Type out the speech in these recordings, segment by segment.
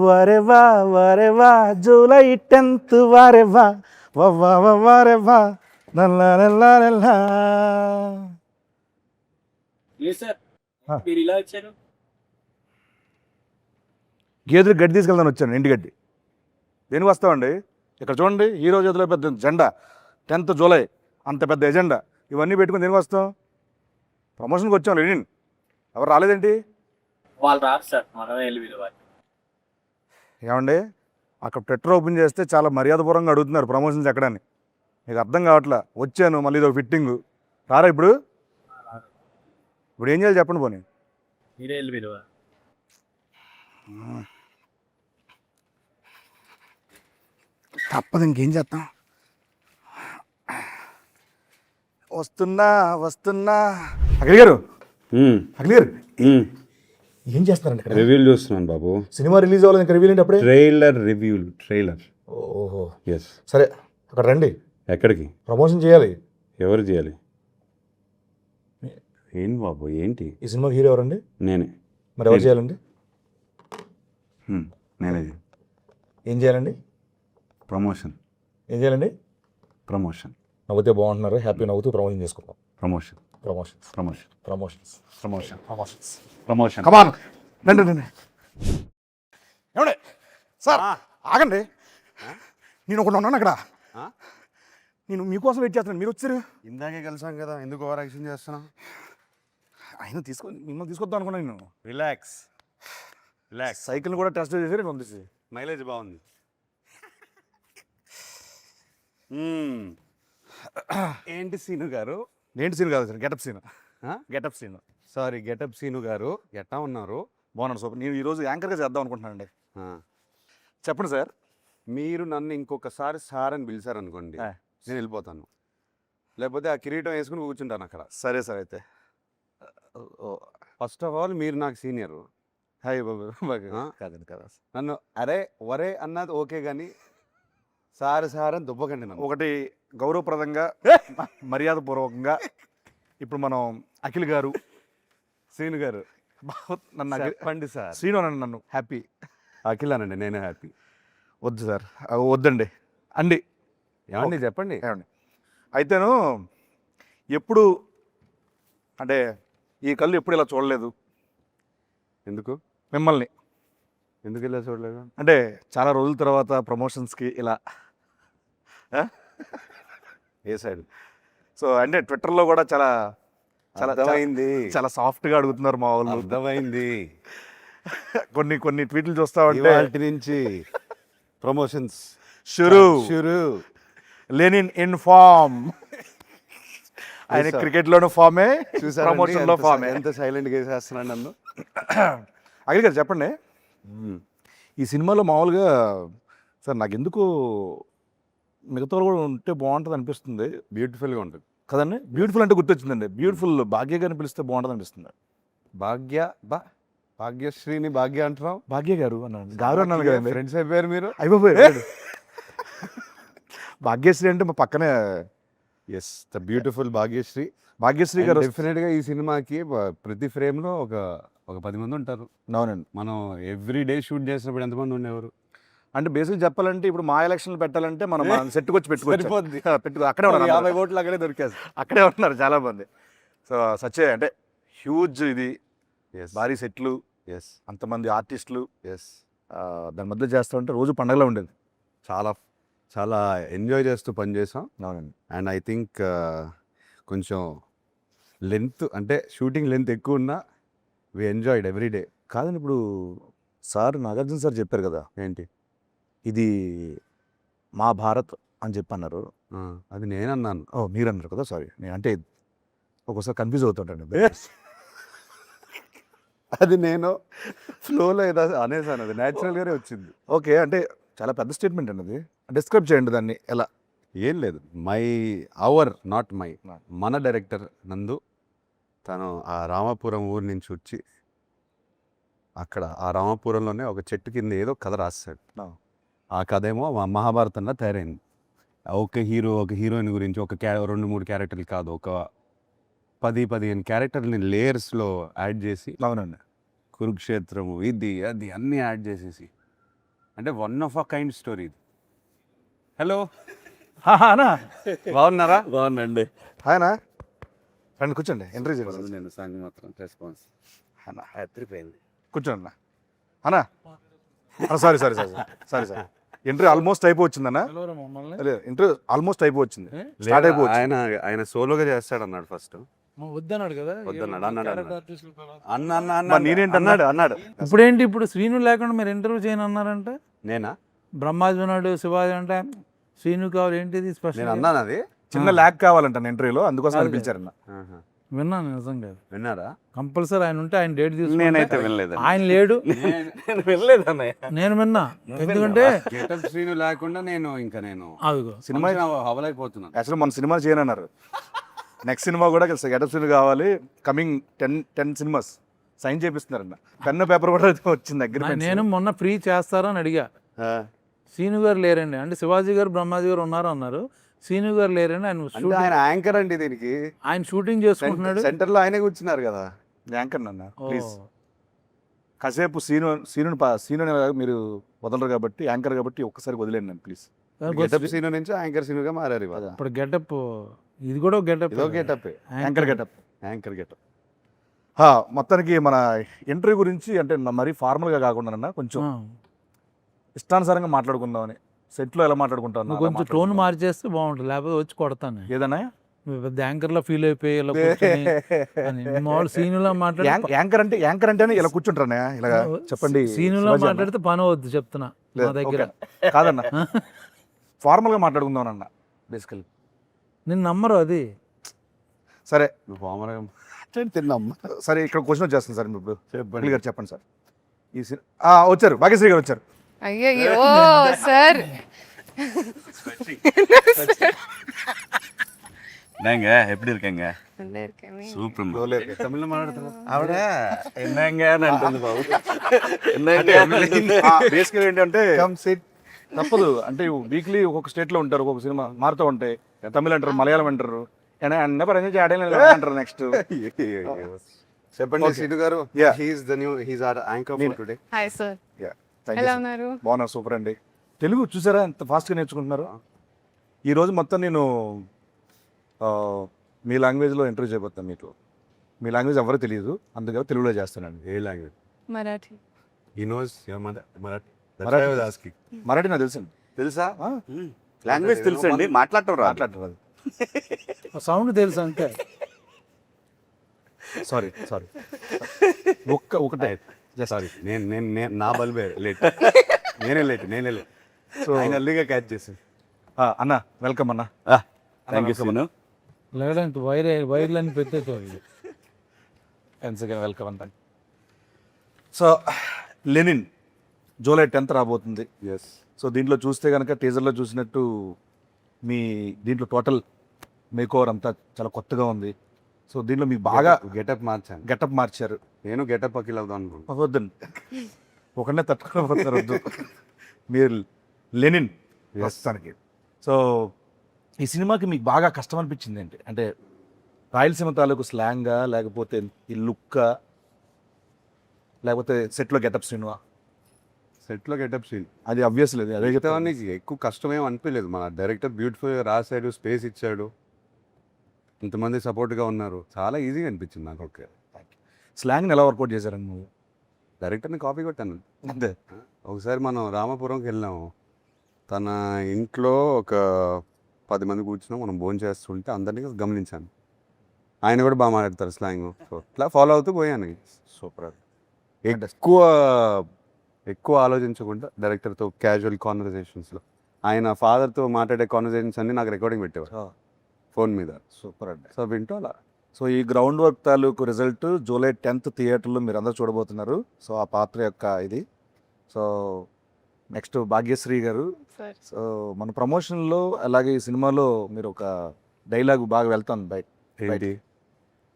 వరెవా వరెవా July 10th వరెవా వవ్వా వరెవా నల్లా నల్లా నల్లా. సార్ మీరు ఇలా వచ్చారు. గేదెలు గడ్డి తీసుకెళ్దాను వచ్చాను, ఇంటి గడ్డి. దేనికి వస్తామండి? ఇక్కడ చూడండి, ఈ రోజు చేతిలో పెద్ద జెండా, 10th జూలై అంత పెద్ద ఎజెండా, ఇవన్నీ పెట్టుకుని దేనికి వస్తాం? ప్రమోషన్కి వచ్చాం. లెనిన్ ఎవరు రాలేదేంటి? వాళ్ళు రాదు సార్, మనమే వెళ్ళి పిలవాలి. ఏమండి, అక్కడ ట్విట్టర్ ఓపెన్ చేస్తే చాలా మర్యాదపూర్వకంగా అడుగుతున్నారు ప్రమోషన్స్ ఎక్కడని. మీకు అర్థం కావట్లా. వచ్చాను, మళ్ళీ ఇది ఒక ఫిట్టింగు. రారా ఇప్పుడు? ఇప్పుడు ఏం చేయాలి చెప్పండి పోనీ. మీరే వెళ్ళి పిలవాలి. తప్పదు, ఇంకేం చేస్తాం. వస్తున్నా వస్తున్నా. అఖిల్ గారు, అఖిల్ గారు ఏం చేస్తారండి ఇక్కడ? రివ్యూలు చూస్తున్నాను బాబు. సినిమా రిలీజ్ అవ్వాలి, ఇంకా రివ్యూ ఏంటి అప్పుడే? ట్రైలర్. ఓహో, ఎస్. సరే అక్కడ రండి. ఎక్కడికి? ప్రమోషన్ చేయాలి. ఎవరు చేయాలి? ఏంటి బాబు, ఏంటి? ఈ సినిమా హీరో ఎవరండి? నేనే. మరి ఎవరు చేయాలండి? నేనే. ఏం చేయాలండి? ప్రమోషన్. ఏం చేయాలండి? ప్రమోషన్. నవ్వుతే బాగుంటున్నారు, హ్యాపీ నవ్వుతూ ప్రమోషన్ చేసుకుందాం. Promotion. Promotions promotion. Promotions promotion. Promotions promotion. Come on రండి రండి. ఏమండి సార్, ఆగండి. నేను ఒకటి ఉన్నాను అక్కడ. నేను మీకోసం వెయిట్ చేస్తున్నాను, మీరు వచ్చారు. ఇందాకే కలిసాం కదా, ఎందుకు ఓవర్ యాక్షన్ చేస్తున్నావు? ఆయన మిమ్మల్ని తీసుకొద్దాం అనుకున్నాను నేను. రిలాక్స్. సైకిల్ కూడా టెస్ట్ చేసి పంపిస్తే మైలేజ్ బాగుంది. ఏంటి సీను గారు? ఏంటి సీన్ కాదు sir, getup scene. Getup scene. Sorry, getup Seenu గారు. ఎట్టా ఉన్నారు? బాగున్నాను సూపర్. నేను ఈరోజు యాంకర్గా చేద్దాం అనుకుంటున్నానండి. చెప్పండి సార్. మీరు నన్ను ఇంకొకసారి సార్ అని పిలిచారనుకోండి, నేను వెళ్ళిపోతాను. లేకపోతే ఆ కిరీటం వేసుకుని కూర్చుంటాను అక్కడ. సరే సార్. అయితే ఫస్ట్ ఆఫ్ ఆల్ మీరు నాకు సీనియర్. హాయ్ బాబు. కాదండి కదా, నన్ను అరే వరే అన్నది ఓకే, కానీ సార్ అని దుబ్బకండి నన్ను. ఒకటి గౌరవప్రదంగా మర్యాదపూర్వకంగా ఇప్పుడు మనం అఖిల్ గారు, శ్రీను గారు నన్ను చెప్పండి సార్. శ్రీను అనండి, నన్ను హ్యాపీ. అఖిల్ అనండి, నేనే హ్యాపీ. వద్దు సార్, వద్దండి అండి. ఏమండి చెప్పండి. ఏమండి అయితేను ఎప్పుడు అంటే ఈ కళ్ళు ఎప్పుడు ఇలా చూడలేదు. ఎందుకు మిమ్మల్ని ఎందుకు ఇలా చూడలేదు అంటే చాలా రోజుల తర్వాత ప్రమోషన్స్కి ఇలా ఏ సైడ్. సో అంటే ట్విట్టర్లో కూడా చాలా చాలా అర్థమైంది. చాలా సాఫ్ట్గా అడుగుతున్నారు మా వాళ్ళు. అర్థమైంది. కొన్ని ట్వీట్లు చూస్తా ఉంటే ఇవాల్టి నుంచి ప్రమోషన్స్ షురు. Lenin in form. ఆయన క్రికెట్లోనూ ఫామే, ప్రమోషన్లో ఫామే. ఎంత సైలెంట్గా వేసేస్తున్నాడు నన్ను. అఖిల్ గారు చెప్పండి, ఈ సినిమాలో మామూలుగా సార్ నాకు ఎందుకు మిగతా కూడా ఉంటే బాగుంటుంది అనిపిస్తుంది. బ్యూటిఫుల్గా ఉంటుంది కదండి. బ్యూటిఫుల్ అంటే గుర్తొచ్చిందండి, బ్యూటిఫుల్ భాగ్య గారిని పిలిస్తే బాగుంటుంది అనిపిస్తుంది. భాగ్యశ్రీని భాగ్య అంటున్నావు? భాగ్య గారు అన్నాను, గారు అన్నాను కదండి. ఫ్రెండ్స్ అయిపోయారు మీరు. అయిపోయారు. భాగ్యశ్రీ అంటే మా పక్కనే. Yes, the beautiful Bhagyashree. Bhagyashree గారు డెఫినెట్గా ఈ సినిమాకి ప్రతి ఫ్రేమ్లో ఒక 10 మంది ఉంటారు. అవునండి. మనం ఎవ్రీ డే షూట్ చేసినప్పుడు ఎంతమంది ఉండేవారు? అంటే బేసిక్ చెప్పాలంటే ఇప్పుడు మా ఎలక్షన్లు పెట్టాలంటే మనం సెట్కి వచ్చి పెట్టుకో అక్కడే ఉన్నారు. 50 ఓట్లు అక్కడే దొరికేస్తారు. అక్కడే ఉన్నారు చాలా మంది. సో సచ్చే అంటే హ్యూజ్ ఇది, భారీ సెట్లు, అంతమంది ఆర్టిస్టులు, దాని మధ్య చేస్తూ ఉంటే రోజు పండగలా ఉండేది. చాలా ఎంజాయ్ చేస్తూ పనిచేసాం. అవునండి. అండ్ ఐ థింక్ కొంచెం లెంత్ అంటే షూటింగ్ లెంత్ ఎక్కువ ఉన్నా వి ఎంజాయ్డ్ ఎవ్రీ డే. కాదండి, ఇప్పుడు సార్ నాగార్జున సార్ చెప్పారు కదా, ఏంటి ఇది మా భారత్ అని చెప్పి అన్నారు. అది నేనన్నాను. మీరు అన్నారు కదా, సారీ. నేను అంటే ఒక్కోసారి కన్ఫ్యూజ్ అవుతుంటాను. అది నేను ఫ్లోలో ఏదో అనేసాను, అది న్యాచురల్గానే వచ్చింది. ఓకే, అంటే చాలా పెద్ద స్టేట్మెంట్ అండి అది. డిస్క్రైబ్ చేయండి దాన్ని ఎలా. ఏం లేదు, నాట్ మై మన డైరెక్టర్ నందు తను ఆ రామాపురం ఊరి నుంచి వచ్చి అక్కడ ఆ రామాపురంలోనే ఒక చెట్టు కింద ఏదో కథ రాస్తాడు. ఆ కథ ఏమో మహాభారతంలో తయారైంది. ఒక హీరోయిన్ గురించి 2-3 క్యారెక్టర్లు కాదు, ఒక 10-15 క్యారెక్టర్ని లేయర్స్లో యాడ్ చేసి, అవునండి, కురుక్షేత్రము ఇది అది అన్నీ యాడ్ చేసేసి అంటే one of a kind story ఇది. హలో, అన్నా బాగున్నారా? బాగుందండి. హాయనా రండి కూర్చోండి ఎంట్రీ చేయండి నేను సంగ మాత్రం రెస్పాన్స్ అన్న ఎత్తిపోయింది. కూర్చోండి అన్నా sorry sorry sorry sorry sir entry almost అయిపోవచ్చిందన్నా లేదు ఎంట్రీ ఆల్మోస్ట్ అయిపోవచ్చింది స్టార్ట్ అయిపోవచ్చు ఆయన సోలోగా చేస్తాడు అన్నాడు ఫస్ట్. వద్దన్నాడు కదా వద్దన్నాడు, అన్నాడు, క్యారెక్టర్ అన్నాడు. ఆర్టిస్టులు కదా. అన్న అన్న మరి అన్న నేనేంటి అన్నాడు అన్నాడు. ఇప్పుడేంటి ఇప్పుడు శ్రీను లేకుండా మీరు ఇంటర్వ్యూ చేయను అన్నారంటే నేనా? బ్రహ్మాజీ ఉన్నాడు, శివాజీ అంటే శ్రీను కావాలి ఏంటిది నేను స్పెషల్ అన్నాను అది. చిన్న ల్యాక్ కావాలంట ఎంట్రీలో అందుకోసం అదే. పిలిచారన్న ఆహా. విన్నాను నిజంగా. విన్నారా? కంపల్సరీ ఆయన ఉంటే ఆయన డేట్ నేనైతే తీసుకుంటే వినలేదు. ఆయన లేడు, నేను వెళ్ళలేదు అన్నయ్య. నేను విన్నా. ఎందుకంటే గెటప్ శ్రీను లేకుండా నేను అదిగో సినిమా హవలైపోతున్నాను. యాక్చువల్లీ మన సినిమా చేయనన్నారు నెక్స్ట్ సినిమా కూడా గెటప్ సీన్ కావాలి కమింగ్ 10 సినిమాస్ సైన్ చేపిస్తున్నారన్న పెన్ను పేపర్ కూడా వచ్చింది దగ్గర నేను మొన్న ఫ్రీ చేస్తారని అడిగా. శ్రీను గారు లేరండి అంటే శివాజీ గారు బ్రహ్మాజీ గారు ఉన్నారు అన్నారు. శ్రీను గారు లేరండి, ఆయన అంటే ఆయన యాంకర్ అండి దీనికి. ఆయన షూటింగ్ చేసుకుంటున్నాడు. సెంటర్ లో ఆయనే కూర్చున్నారు కదా. యాంకర్ అన్న ఓ. ప్లీజ్ కాసేపు సీను మీరు వదలరు కాబట్టి యాంకర్ కాబట్టి ఒక్కసారి వదిలేండి నన్ను ప్లీజ్ గెటప్ సీను నుంచి యాంకర్ సీనుగా మారారు ఇవాళ. ఇప్పుడు గెటప్ ఇది కూడా గెటప్. ఇదో getup, anchor getup anchor getup. మొత్తానికి మన ఎంట్రీ గురించి అంటే మరీ ఫార్మల్గా కాకుండా కొంచెం ఇష్టానుసారంగా మాట్లాడుకుందామని సెట్లో ఎలా మాట్లాడుకుంటాను నువ్వు కొంచెం టోన్ మార్చేస్తే బాగుంటుంది, లేకపోతే వచ్చి కొడతాను. ఏదన్నా నువ్వు పెద్ద యాంకర్ లా ఫీల్ అయిపోయి ఇలా కూర్చొని అని మామూలు సీనులా మాట్లాడి యాంకర్ అంటేనే ఇలా కూర్చుంటారా ఇలా చెప్పండి సీనులా శివాజీ అన్న. మాట్లాడితే పని అవద్దు చెప్తున్నా లేదు, నా దగ్గర. ఓకే. కాదన్న ఫార్మల్గా మాట్లాడుకుందాం అన్న బేసికల్ నిన్ను నమ్మరు అది. సరే నువ్వు పామరగా తిన్నామ్మా. సరే ఇక్కడ క్వశ్చన్ వచ్చేస్తుంది సార్ ఇప్పుడు చెప్పండి. గారు చెప్పండి సార్ ఈ వచ్చారు భాగ్యశ్రీ గారు వచ్చారు ஐயோ சார் என்னங்க எப்படி இருக்கீங்க நல்லா இருக்கேன் சூப்பர் తమిళ మాట్లాడుతున్నా ఆవిడ என்னங்க అంటుంది బాబు బేసికల్ ఏంటంటే తప్పదు అంటే వీక్లీ ఒక్కొక్క స్టేట్ లో ఉంటారు, ఒక్కొక్క సినిమా మారుతూ ఉంటాయి. తమిళ అంటారు, మలయాళం అంటారు, అంటారు నెక్స్ట్ చెప్పండి Okay. సీను గారు. Yeah. He's our anchor for today. Hi sir ఎలా ఉన్నారు? బాగున్నారు, సూపర్ అండి. తెలుగు చూసారా ఎంత ఫాస్ట్గా నేర్చుకుంటున్నారు. ఈరోజు మొత్తం నేను మీ లాంగ్వేజ్లో ఇంటర్వ్యూ చేయబోతాను. మీకు మీ లాంగ్వేజ్ ఎవరో తెలియదు, అందుకే తెలుగులో చేస్తానండి. ఏ language? Marathi. He knows your mother Marathi. Marathi. Marathi నాకు తెలుసండి. తెలుసా? లాంగ్వేజ్ తెలుసండి, మాట్లాడటం రాదు. మాట్లాడరు సౌండ్ తెలుసు అంతే. సారీ ఒకటే సారీ, నేను నా బల్బే లేట్. నేనే లేట్. సో ఆయన అల్లిగా క్యాచ్ చేశాను. అన్న వెల్కమ్ అన్న. Thank you so much. లేదంటే వైర్లని పెట్టేది. వెల్కమ్ అంత. సో లెనిన్ జూలై 10th రాబోతుంది. ఎస్. సో దీంట్లో చూస్తే కనుక టీజర్లో చూసినట్టు మీ దీంట్లో టోటల్ మేకోవర్ అంతా చాలా కొత్తగా ఉంది. సో దీంట్లో మీకు బాగా గెటప్ మార్చాను. గెటప్ మార్చారు. నేను గెటప్ అఖిల్ అవుదాం అనుకుంటున్నాను. వద్దండి ఒకనే తట్టుకోకపోతారు వద్దు. మీరు లెనిన్ ప్రస్తుతానికి. సో ఈ సినిమాకి మీకు బాగా కష్టం అనిపించింది ఏంటి అంటే రాయలసీమ తాలూకు స్లాంగా, లేకపోతే ఈ లుక్కా, లేకపోతే సెట్లో గెటప్ సినిమా? సెట్లో గెటప్ సీన్ అది అబ్వియస్ లేదు, అదే చెప్తాను. నీకు ఎక్కువ కష్టమేం అనిపించలేదు. మన డైరెక్టర్ బ్యూటిఫుల్గా రాశాడు, స్పేస్ ఇచ్చాడు, ఇంతమంది సపోర్ట్గా ఉన్నారు. చాలా ఈజీగా అనిపించింది నాకు. ఓకే, స్లాంగ్ని ఎలా వర్కౌట్ చేశారండి నువ్వు? డైరెక్టర్ని కాపీ కొట్టాను అంతే. ఒకసారి మనం రామాపురంకి వెళ్ళాము. తన ఇంట్లో ఒక 10 మంది కూర్చున్నాం, మనం భోజనం చేస్తుంటే అందరినీ గమనించాను. ఆయన కూడా బాగా మాట్లాడతారు స్లాంగ్. సో ఇట్లా ఫాలో అవుతూ పోయాను. సూపర్. ఎక్కువ ఆలోచించకుండా డైరెక్టర్తో క్యాజువల్ కాన్వర్జేషన్స్లో ఆయన ఫాదర్తో మాట్లాడే కాన్వర్జేషన్స్ అన్నీ నాకు రికార్డింగ్ పెట్టేవారు ఫోన్ మీద. సూపర్ అండి. సో వింటూ అలా. సో ఈ గ్రౌండ్ వర్క్ తాలూకు రిజల్ట్ జూలై 10th థియేటర్లో మీరు అందరూ చూడబోతున్నారు. సో ఆ పాత్ర యొక్క ఇది. సో నెక్స్ట్ భాగ్యశ్రీ గారు. సార్ సో మన ప్రమోషన్లో అలాగే ఈ సినిమాలో మీరు ఒక డైలాగ్ బాగా వెళ్తాను బయట. ఏంటి?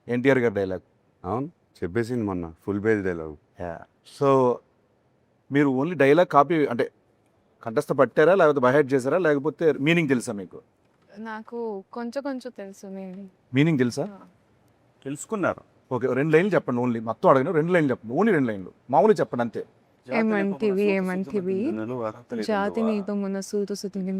ఎన్టీఆర్ గారి డైలాగ్. అవును, చెప్పేసింది మొన్న ఫుల్ పేజ్ డైలాగ్. సో మీరు ఓన్లీ డైలాగ్ కాపీ అంటే కంఠస్థ పట్టారా, లేకపోతే బైహెడ్ చేశారా, లేకపోతే మీనింగ్ తెలుసా మీకు? నాకు కొంచెం తెలుసు. మీనింగ్ తెలుసా? తెలుసుకున్నారు. ఓకే, 2 లైన్లు చెప్పండి ఓన్లీ. మొత్తం అడగను, 2 లైన్లు చెప్పండి. ఓన్లీ 2 లైన్లు మామూలు చెప్పండి అంతే. ఏమంటివి ఏమంటివి జాతి నీతో మొన్న సూతు సుతిని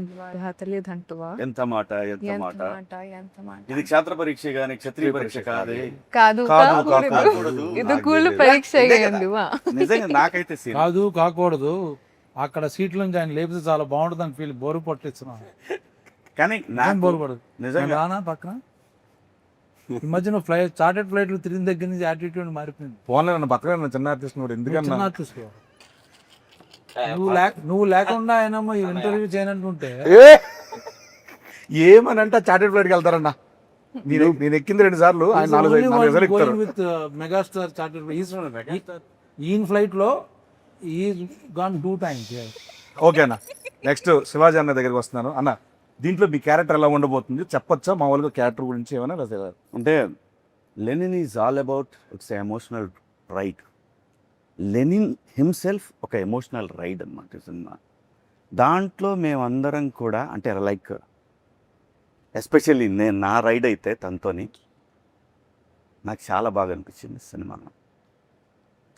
తెలియదంటువా ఎంత మాట ఎంత ఎంత మాట మాట ఎంత మాట ఇది క్షేత్ర పరీక్ష గాని క్షత్రియ పరీక్ష కాదే కాదు కాదు, కాకూడదు. ఇది కూలు పరీక్ష అయ్యండి వా నిజంగా నాకైతే సీన్ కాదు కాకూడదు అక్కడ సీట్ల నుంచి ఆయన లేపితే చాలా బాగుంటుందని ఫీల్ బోరు పట్టిస్తున్నాను కానీ ఏం నాకు బోరు పడదు నిజంగా నేను రానా పక్కన ఈ మధ్యన చార్టెడ్ ఫ్లైట్లు తిరిగిన దగ్గర నుంచి యాటిట్యూడ్ మారిపోయింది ఫోన్లో నన్ను బతకలేను చిన్న ఆర్టిస్ట్ కూడా ఎందుకన్నా చిన్న ఆర్టిస్ట్ నువ్వు లేకుండా ఆయన ఈ ఇంటర్వ్యూ చేయనంటుంటే ఏమనంటే చార్టెడ్ ఫ్లైట్కి వెళ్తారన్నా నేను ఎక్కింది 2 సార్లు ఆయన 4 సార్లు ఎక్కుతారు విత్ మెగాస్టార్ చార్టెడ్ ఈయన ఫ్లైట్ లో ఈ గాన్ 2 times. ఓకే అన్న నెక్స్ట్ శివాజీ అన్న దగ్గరికి వస్తున్నాను అన్న దీంట్లో మీ క్యారెక్టర్ ఎలా ఉండబోతుంది చెప్పొచ్చా మామూలుగా క్యారెక్టర్ గురించి ఏమైనా లేదా అంటే Lenin is all about its emotional ride. Lenin himself ఒక ఎమోషనల్ రైడ్ అనమాట సినిమా. దాంట్లో మేమందరం కూడా అంటే లైక్ ఎస్పెషల్లీ నేను నా రైడ్ అయితే తనతోని నాకు చాలా బాగా అనిపించింది సినిమాలో.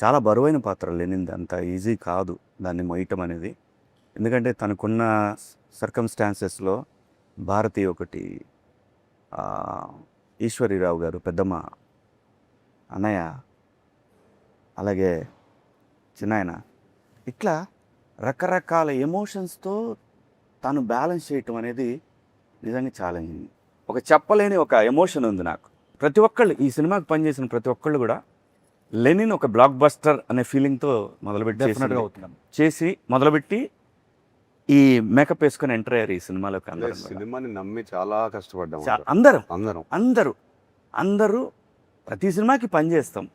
చాలా బరువైన పాత్ర లెనిన్ది, అంత ఈజీ కాదు దాన్ని మొయ్యటం అనేది. ఎందుకంటే తనకున్న సర్కమ్స్టాన్సెస్లో భారతి ఒకటి, ఈశ్వరీరావు గారు పెద్దమ్మ, అన్నయ్య, అలాగే చిన్నాయన, ఇట్లా రకరకాల ఎమోషన్స్తో తను బ్యాలెన్స్ చేయటం అనేది నిజంగా ఛాలెంజింగ్. ఒక చెప్పలేని ఒక ఎమోషన్ ఉంది నాకు. ప్రతి ఒక్కళ్ళు ఈ సినిమాకి పనిచేసిన ప్రతి ఒక్కళ్ళు కూడా లెనిన్ ఒక బ్లాక్ బస్టర్ అనే ఫీలింగ్తో డెఫినెట్గా అవుతున్నాను. చేసి మొదలుపెట్టి ఈ మేకప్ వేసుకొని ఎంటర్ అయ్యారు ఈ సినిమాలోకి అందరూ. సినిమాని నమ్మి చాలా కష్టపడ్డాం అందరూ అందరం. అందరూ అందరూ ప్రతి సినిమాకి పనిచేస్తాం.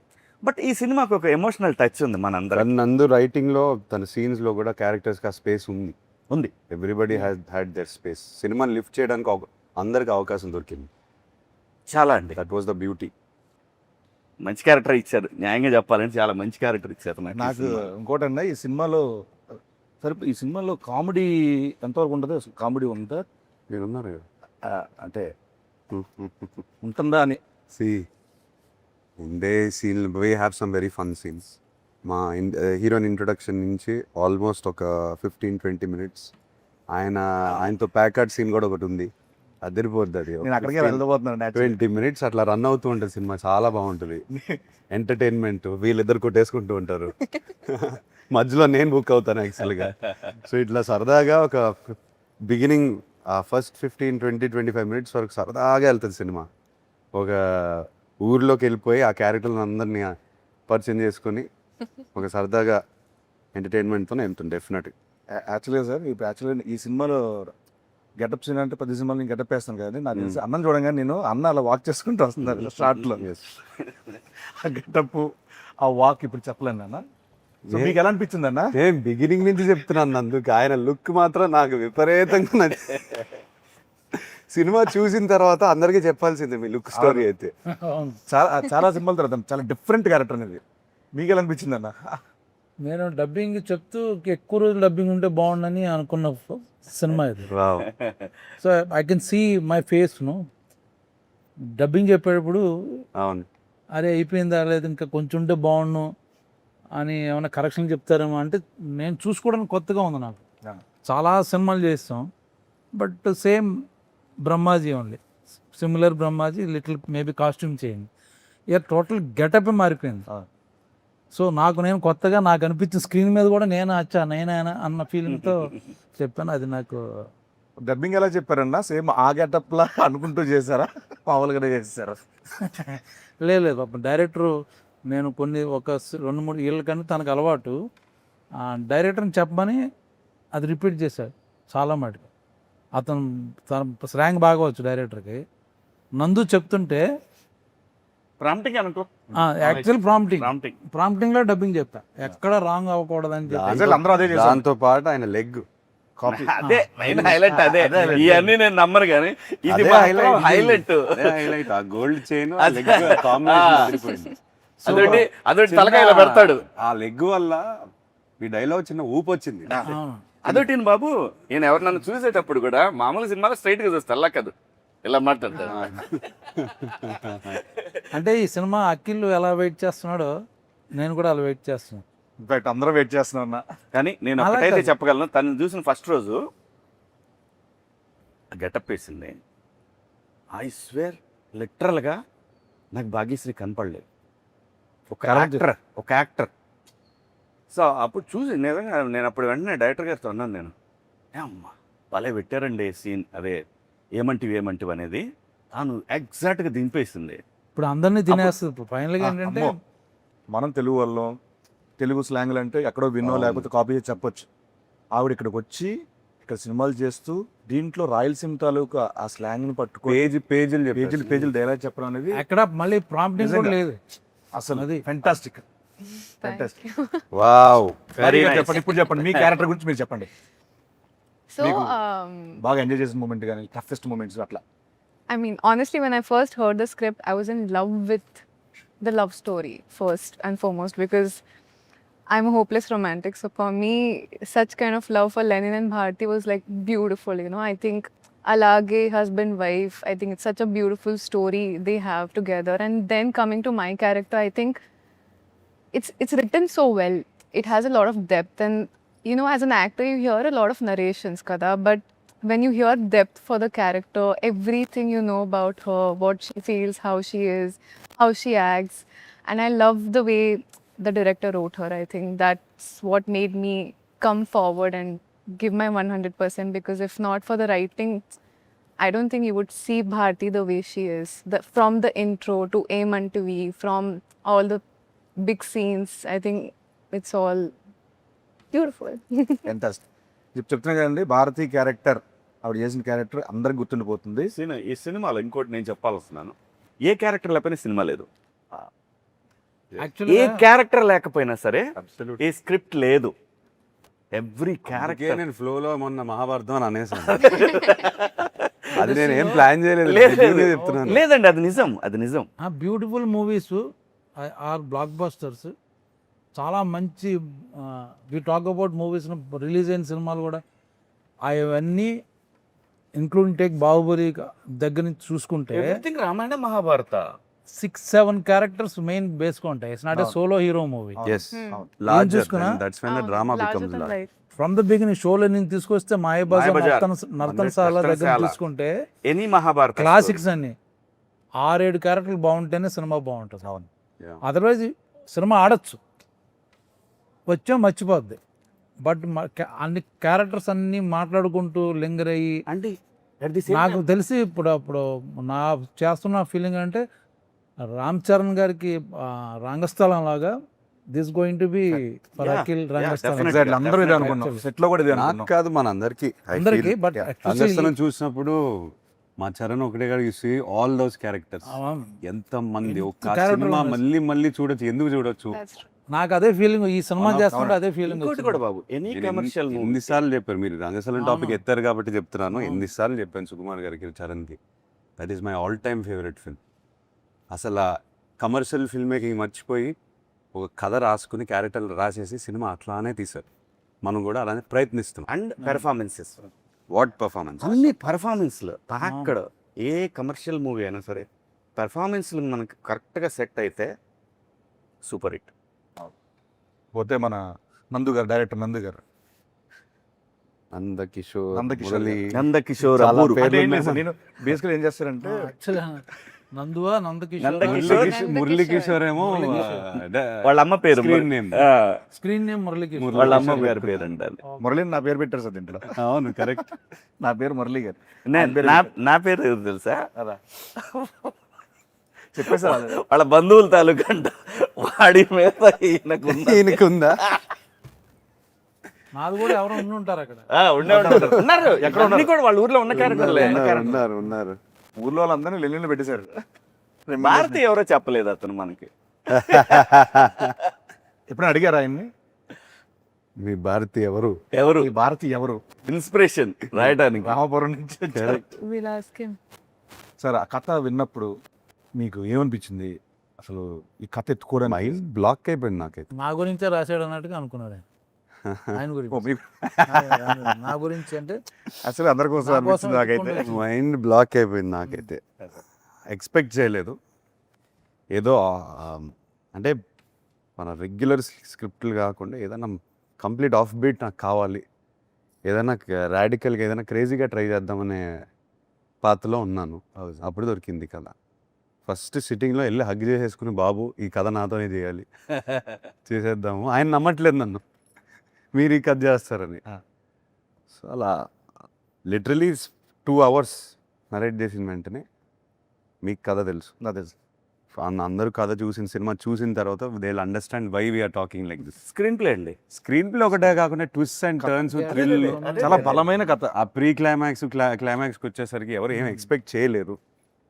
బట్ ఈ సినిమాకి ఒక ఎమోషనల్ టచ్ ఉంది మనందరం. నందు రైటింగ్ లో తన సీన్స్ లో కూడా క్యారెక్టర్స్ కి ఆ స్పేస్ ఉంది. ఉంది. Everybody had there space. సినిమాని లిఫ్ట్ చేయడానికి అందరికి అవకాశం దొరికింది. చాలా అండి. That was the beauty. మంచి క్యారెక్టర్ ఇచ్చారు, న్యాయంగా చెప్పాలంటే చాలా మంచి క్యారెక్టర్ ఇచ్చారు నాకు ఇంకోటన్నా ఈ సినిమాలో ఈ సినిమాలో కామెడీ ఎంతవరకు ఉంటుంది? కామెడీ ఉందా? మీరున్నారు అంటే ఉంటుందా అని ఉండే scene we have some very fun scenes. మా హీరోయిన్ ఇంట్రొడక్షన్ నుంచి ఆల్మోస్ట్ ఒక 15-20 minutes ఆయనతో ప్యాకర్డ్ సీన్ కూడా ఒకటి ఉంది. అదిరిపోద్ది అది. నేను అక్కడికే వెళ్ళబోతున్నాను. 20 minutes అట్లా రన్ అవుతూ ఉంటుంది సినిమా. చాలా బాగుంటుంది. ఎంటర్టైన్మెంట్. వీళ్ళిద్దరు కొట్టేసుకుంటూ ఉంటారు. మధ్యలో నేను బుక్ అవుతాను యాక్చువల్గా. సో ఇట్లా సరదాగా ఒక బిగినింగ్ ఫస్ట్ 15-20-25 minutes వరకు సరదాగా వెళ్తుంది సినిమా. ఒక ఊర్లోకి వెళ్ళిపోయి ఆ క్యారెక్టర్లను అందరినీ పరిచయం చేసుకొని ఒక సరదాగా ఎంటర్టైన్మెంట్తోనే వెళ్తుంది డెఫినెట్గా. యాక్చువల్గా సార్ యాక్చువల్గా ఈ సినిమాలో గెటప్ సీన్ అంటే 10 సినిమాలు నేను గెటప్ వేస్తాను కదండి. నాకు తెలిసి అన్నం చూడంగానే నేను అన్న అలా వాక్ చేసుకుంటూ వస్తున్నారు స్టార్ట్లో. ఆ గెటప్ ఆ వాక్ ఇప్పుడు చెప్పలేను అన్న. సో మీకు ఎలా అనిపించింది అన్న? నేను బిగినింగ్ నుంచి చెప్తున్నాను అందుకు. ఆయన లుక్ మాత్రం నాకు విపరీతంగా నచ్చింది. సినిమా చూసిన తర్వాత అందరికీ చెప్పాల్సిందే మీ లుక్ స్టోరీ అయితే. చాలా సినిమాల తర్వాత చాలా డిఫరెంట్ క్యారెక్టర్ అనేది. మీకు ఎలా అనిపించింది అన్న? నేను డబ్బింగ్ చెప్తూ ఎక్కువ రోజులు డబ్బింగ్ ఉంటే బాగుండని అనుకున్న సినిమా ఇది. So I can see my face dubbing చెప్పేటప్పుడు అవును అరే అయిపోయిందా లేదు ఇంకా కొంచెం ఉంటే బాగుండు అని ఏమైనా కరెక్షన్ చెప్తారేమో అంటే నేను చూసుకోవడానికి కొత్తగా ఉంది నాకు. చాలా సినిమాలు చేస్తాం but same Brahmaji only, similar Brahmaji, little maybe costume చేయండి. ఇక టోటల్ గెటప్ మారిపోయింది. సో నేను కొత్తగా నాకు అనిపించిన స్క్రీన్ మీద కూడా నేనే అన్న ఫీలింగ్తో చెప్పాను. అది నాకు డబ్బింగ్ ఎలా చెప్పారన్నా? సేమ్ ఆ గెటప్లా అనుకుంటూ చేశారా, మామూలుగానే చేశారా? లేదు పాపం డైరెక్టరు నేను ఒక 2-3 ఏళ్ళ కానీ తనకు అలవాటు డైరెక్టర్ని చెప్పమని అది రిపీట్ చేశాడు చాలా మటుకు. తన స్లాంగ్ బాగా వచ్చు డైరెక్టర్కి. నందు చెప్తుంటే ప్రాంప్టింగ్ అనుకో, యాక్చువల్ ప్రాంప్టింగ్లో డబ్బింగ్ చెప్పా, ఎక్కడ రాంగ్ అవ్వకూడదని చెప్పి. అందరూ అదే చేశారు. దాంతో పాటు ఆయన లెగ్ కాపీ అదే మెయిన్ హైలైట్. అదే ఇవన్నీ నేను నమ్మను కానీ ఇది హైలైట్. ఆ గోల్డ్ చైన్ అదొకటి తలకాయలో పెడతాడు. ఆ లెగ్ వల్ల ఈ డైలాగ్ చిన్న ఊపు వచ్చింది. అదొకటి బాబు, నేను ఎవరు నన్ను చూసేటప్పుడు కూడా మామూలు సినిమాలో స్ట్రైట్ గా చూస్తాను, అలా కాదు ఇలా మాట్లాడతాడు. అంటే ఈ సినిమా అఖిల్ ఎలా వెయిట్ చేస్తున్నాడో నేను కూడా అలా వెయిట్ చేస్తున్నాను. ఇన్ఫాక్ట్ అందరూ వెయిట్ చేస్తున్నా ఉన్నా. కానీ నేను అలా ఒకటైతే కాదు. చెప్పగలను, తను చూసిన ఫస్ట్ రోజు గెటప్ వేసింది, ఐ స్వేర్ లిటరల్గా నాకు భాగ్యశ్రీ కనపడలేదు. ఒక యాక్టర్. సో అప్పుడు చూసి నిజంగా నేను అప్పుడు వెంటనే డైరెక్టర్ గారితో అన్నాను, నేను అమ్మా భలే పెట్టారండి సీన్, అదే ఏమంటివి అనేది తాను ఎగ్జాక్ట్గా దింపేసింది. ఇప్పుడు అందరినీ తినేస్తుంది. ఇప్పుడు ఫైనల్గా ఏంటంటే అమ్మో. మనం తెలుగు వాళ్ళం, తెలుగు స్లాంగ్లు అంటే ఎక్కడో విన్నో లేకపోతే కాపీ చేసి చెప్పొచ్చు. ఆవిడ ఇక్కడికి వచ్చి ఇక్కడ సినిమాలు చేస్తూ దీంట్లో రాయలసీమ తాలూకా ఆ స్లాంగ్ని పట్టుకొని పేజీలు డైలాగ్ చెప్పడం అనేది ఎక్కడ మళ్ళీ ప్రాంప్టింగ్ కూడా లేదు అసలు అది. Fantastic. Thank you. Wow. Very nice. చెప్పండి, ఇప్పుడు చెప్పండి మీ క్యారెక్టర్ గురించి మీరు చెప్పండి. So, మీకు బాగా ఎంజాయ్ చేసిన మూమెంట్ కానీ టఫెస్ట్ మూమెంట్స్ అట్లా. I mean, honestly, when I first heard the script, I was in love with the love story first and foremost because I'm a hopeless romantic. So for me, such kind of love for Lenin and Bharti was like beautiful. You know, I think Alage, husband, wife. I think it's such a beautiful story they have together. And then coming to my character, I think it's written so well. It has a lot of depth, and you know, as an actor, you hear a lot of narrations, kada. But when you hear depth for the character, everything you know about her, what she feels, how she is, how she acts, and I love the way the director wrote her. I think that's what made me come forward and give my 100% because if not for the writing, I don't think you would see Bharti the way she is. From the intro to Aim Unto V, from all the big scenes, I think it's all beautiful. Fantastic. చెప్తున్నా కదండి, Bharati character ఆవిడ చేసిన character అందరికి గుర్తుండిపోతుంది. ఈ సినిమాలో ఇంకోటి నేను చెప్పాల్స్తున్నాను, ఏ క్యారెక్టర్ లేకపోయినా సినిమా లేదు. ఏ యాక్చువల్గా క్యారెక్టర్ లేకపోయినా సరే ఏ స్క్రిప్ట్ లేదు. ఎవ్రీ క్యారెక్టర్ నేను ఫ్లోలో మొన్న మహాభారతం అని అనేసాను. అది నేను ఏం ప్లాన్ చేయలేదు, చెప్తున్నాను. లేదండి, అది నిజం. Beautiful movies are blockbusters. చాలా మంచి we talk about movies release అయిన సినిమాలు కూడా అవన్నీ ఇంక్లూడింగ్ టేక్ బాహుబలి దగ్గర నుంచి చూసుకుంటే everything Ramayana Mahabharata 6-7 characters main బేస్గా ఉంటాయి. It's not a solo hero movie. Yes. Larger చూసుకున్నా? than- that's when the drama Larger becomes than large. life. From the beginning షోలో నేను తీసుకొస్తే మాయబజార్ మాయాబజార్, నర్తనశాల దగ్గర నర్తనశాల. తీసుకుంటే ఎనీ మహాభారత క్లాసిక్స్ అన్ని 6-7 క్యారెక్టర్లు బాగుంటేనే సినిమా బాగుంటుంది. అవును. Yeah. అదర్వైజ్ సినిమా ఆడచ్చు, వచ్చా మర్చిపోద్ది. బట్ అన్ని క్యారెక్టర్స్ అన్ని మాట్లాడుకుంటూ లింగర్ అయ్యి అంటే నాకు తెలిసి ఇప్పుడు నా చేస్తున్న ఫీలింగ్ అంటే రామ్ చరణ్ గారికి రంగస్థలం లాగా this going to be for Akhil Rangasthalam. definitely. Exactly అందరూ ఇదే అనుకున్నాం, సెట్ లో కూడా ఇదే నాకు అనుకున్నాం. కాదు మన అందరికి అందరికి బట్ రంగస్థలం చూసినప్పుడు మా చరణ్ ఒకటే కాదు, you see all those characters. ఎంత మంది ఒక character సినిమా ఉంది. మళ్ళీ చూడొచ్చు, ఎందుకు చూడొచ్చు? That's true. నాకు అదే ఫీలింగ్ ఈ సినిమా చేస్తుంటే అదే ఫీలింగ్. ఇంకోటి కూడా బాబు, ఎనీ కమర్షియల్ మూవీ ఎన్నిసార్లు చెప్పారు మీరు రంగస్థలం టాపిక్ అవును. ఎత్తారు కాబట్టి చెప్తున్నాను. అవును. ఎన్నిసార్లు చెప్పాను సుకుమార్ గారికి, చరణ్కి. That is my all time favourite film. అసలు కమర్షియల్ ఫిల్మ్ మేకింగ్ మర్చిపోయి ఒక కథ రాసుకుని క్యారెక్టర్లు రాసేసి సినిమా అట్లానే తీశారు. మనం కూడా అలానే ప్రయత్నిస్తున్నాం. And performances, what performance! అన్ని పెర్ఫార్మెన్స్లు అక్కడ ఏ కమర్షియల్ మూవీ అయినా సరే పెర్ఫార్మెన్స్లు మనకి కరెక్ట్గా సెట్ అయితే సూపర్ హిట్. పోతే మన నందు గారు, డైరెక్టర్ నందు గారు, నందకిషోర్, నందకిషోర్ మురళి, నందకిషోర్, చాలా అబ్బూరు. పేర్లు అంటే ఏం ఉన్నాయి. లేదు సార్, నేను బేసికల్ ఏం చేస్తారంటే యాక్చువల్లీ నందువా నందకిషోర్ మురళి కిషోర్ ఏమో వాళ్ళ అమ్మ పేరు screen name. Screen name Muralikishore. వాళ్ళ అమ్మ గారి పేరు అంటారు. మురళి నా పేరు పెట్టారు సార్ దీంట్లో. అవును, కరెక్ట్. నా పేరు మురళి గారు. నా పేరు ఎవరు తెలుసా? చెప్పేసారు వాళ్ళ బంధువుల తాలూకా అంట. వాడి మీద ఈయనకుందా? నాది కూడా ఎవరో ఉండి ఉంటారు అక్కడ. ఉన్నారు ఎక్కడ ఉన్నారు కూడా వాళ్ళ ఊర్లో ఉన్న క్యారెక్టర్లే. ఉన్నారు. ఊర్లో వాళ్ళందరినీ లెల్లిలో పెట్టేశారు. భారతి ఎవరో చెప్పలేదు అతను మనకి. ఎప్పుడైనా అడిగారు ఆయన్ని, మీ భారతి ఎవరు? ఈ భారతి ఎవరు? ఇన్స్పిరేషన్ రాయడానికి. రామపురం నుంచి వచ్చారు. We'll ask him. సార్ ఆ కథ విన్నప్పుడు మీకు ఏమనిపించింది? అసలు ఈ కథ ఎత్తుకోవడానికి మైండ్ బ్లాక్ అయిపోయింది నాకైతే. నా గురించే రాశాడు అన్నట్టుగా అనుకున్నాడు ఆయన. ఆయన గురించి మీకు నా గురించి అంటే అసలు అందరి కోసం నా కోసం అనిపించింది నాకైతే. ఎత్తుకుంటే మైండ్ బ్లాక్ అయిపోయింది నాకైతే. ఎక్స్పెక్ట్ చేయలేదు. ఏదో అంటే మన రెగ్యులర్ స్క్రిప్ట్లు కాకుండా ఏదైనా కంప్లీట్ ఆఫ్ బీట్ నాకు కావాలి, ఏదైనా రాడికల్గా ఏదైనా క్రేజీగా ట్రై చేద్దామనే పాత్రలో ఉన్నాను. అప్పుడు దొరికింది కథ. ఫస్ట్ సిట్టింగ్లో వెళ్ళి హగ్ చేసేసుకుని, బాబు ఈ కథ నాతోనే చేయాలి, చేసేద్దాము. ఆయన నమ్మట్లేదు నన్ను, మీరు ఈ కథ చేస్తారని. సో అలా లిటరలీ 2 hours నరేట్ చేసిన వెంటనే మీకు కథ తెలుసు, నాకు తెలుసు. అందరూ కథ చూసిన సినిమా చూసిన తర్వాత they will understand why we're talking like this. Screenplay అండి. స్క్రీన్ ప్లే ఒకటే కాకుండా ట్విస్ట్ అండ్ టర్న్స్, థ్రిల్, చాలా బలమైన కథ. ఆ ప్రీ క్లైమాక్స్ క్లైమాక్స్కి వచ్చేసరికి ఎవరు ఏం ఎక్స్పెక్ట్ చేయలేరు.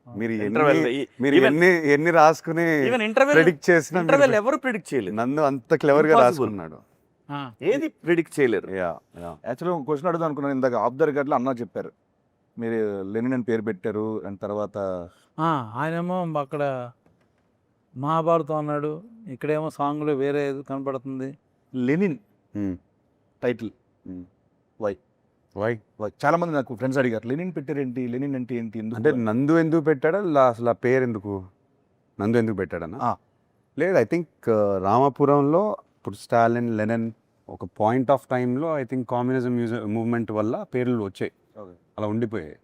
మీరు Interval, మీరు even- ఎన్ని రాసుకుని ఈవెన్ ఇంటర్వెల్ ప్రెడిక్ట్ చేసిన ఎవరు ప్రిడిక్ట్ చేయలేదు. నన్ను అంత క్లెవర్గా Impossible. రాసుకున్నాడు. ఏది ప్రిడిక్ట్ చేయలేరు. యా యాక్చువల్గా ఒక క్వశ్చన్ అడుగుదాం అనుకున్నాను. ఇందాక ఆఫ్ ద రికార్డ్లో అన్నా చెప్పారు, మీరు లెనిన్ అని పేరు పెట్టారు, అండ్ తర్వాత ఆయనేమో అక్కడ మహాభారతం అన్నాడు, ఇక్కడేమో సాంగ్లో వేరే ఏదో కనపడుతుంది. లెనిన్ టైటిల్ వై వై చాలా మంది నాకు ఫ్రెండ్స్ అడిగారు, లెనిన్ పెట్టారేంటి, లెనిన్ అంటే ఏంటి, ఎందుకు అంటే నందు ఎందుకు పెట్టాడా, అసలు ఆ పేరు ఎందుకు, నందు ఎందుకు పెట్టాడన్నా? ఆ. లేదు, ఐ థింక్ రామాపురంలో ఇప్పుడు స్టాలిన్, లెనిన్ ఒక పాయింట్ ఆఫ్ టైంలో ఐ థింక్ కమ్యూనిజం మూవ్మెంట్ వల్ల పేర్లు వచ్చాయి, అలా ఉండిపోయాయి.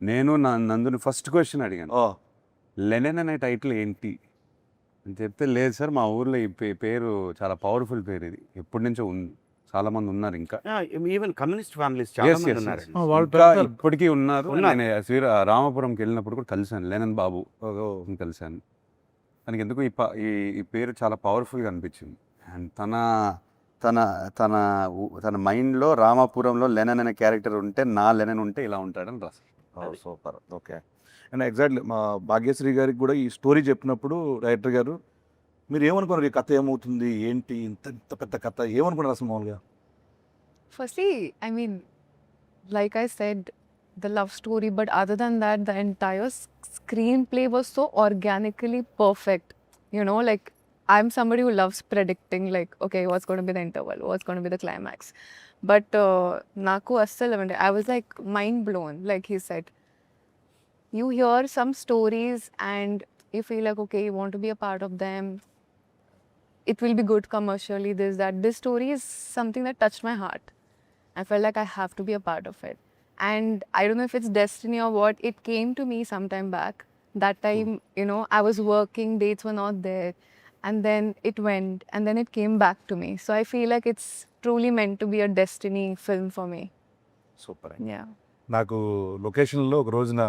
నేను నందుని ఫస్ట్ క్వశ్చన్ అడిగాను, లెనిన్ అనే టైటిల్ ఏంటి అని చెప్తే, లేదు సార్ మా ఊర్లో ఈ పేరు చాలా పవర్ఫుల్ పేరు, ఇది ఎప్పటి నుంచో ఉంది, చాలా మంది ఉన్నారు ఇంకా. ఈవెన్ కమ్యూనిస్ట్ ఫ్యామిలీస్ చాలా Yes, మంది yes, ఉన్నారు. yes. వాళ్ళు ఇంకా పెడతారు. ఇప్పటికీ ఉన్నారు. ఉన్నారు. నేను రామాపురంకి వెళ్ళినప్పుడు కూడా కలిశాను లెనిన్ బాబు, కలిశాను. తనకి ఎందుకు ఈ పేరు చాలా పవర్ఫుల్గా అనిపించింది. అండ్ తన మైండ్లో రామాపురంలో లెనిన్ అనే క్యారెక్టర్ ఉంటే, నా లెనిన్ ఉంటే ఇలా ఉంటాడని రాశారు. సూపర్. ఓకే. అండ్ ఎగ్జాక్ట్లీ మా భాగ్యశ్రీ గారికి కూడా ఈ స్టోరీ చెప్పినప్పుడు డైరెక్టర్ గారు, మీరు ఏమనుకున్నారు, ఈ కథ ఏమవుతుంది ఏంటి, ఇంత ఇంత పెద్ద కథ ఏమనుకున్నారు అసలు మామూలుగా? Firstly, I mean, like I said, the love story, but other than that, the entire screenplay was so organically perfect. You know, like I'm somebody who loves predicting, like, okay, what's going to be the interval, what's going to be the climax. But naku assal I was like mind blown. Like he said, you hear some stories and you feel like, okay, you want to be a part of them. It will be good commercially, this, that. This story is something that touched my heart. I felt like I have to be a part of it. And I don't know if it's destiny or what, it came to me sometime back. That time, you know, I was working, dates were not there. And then it went, and then it came back to me. So I feel like it's truly meant to be a destiny film for me. Super. Yeah. నాకు లొకేషన్లో ఒక రోజున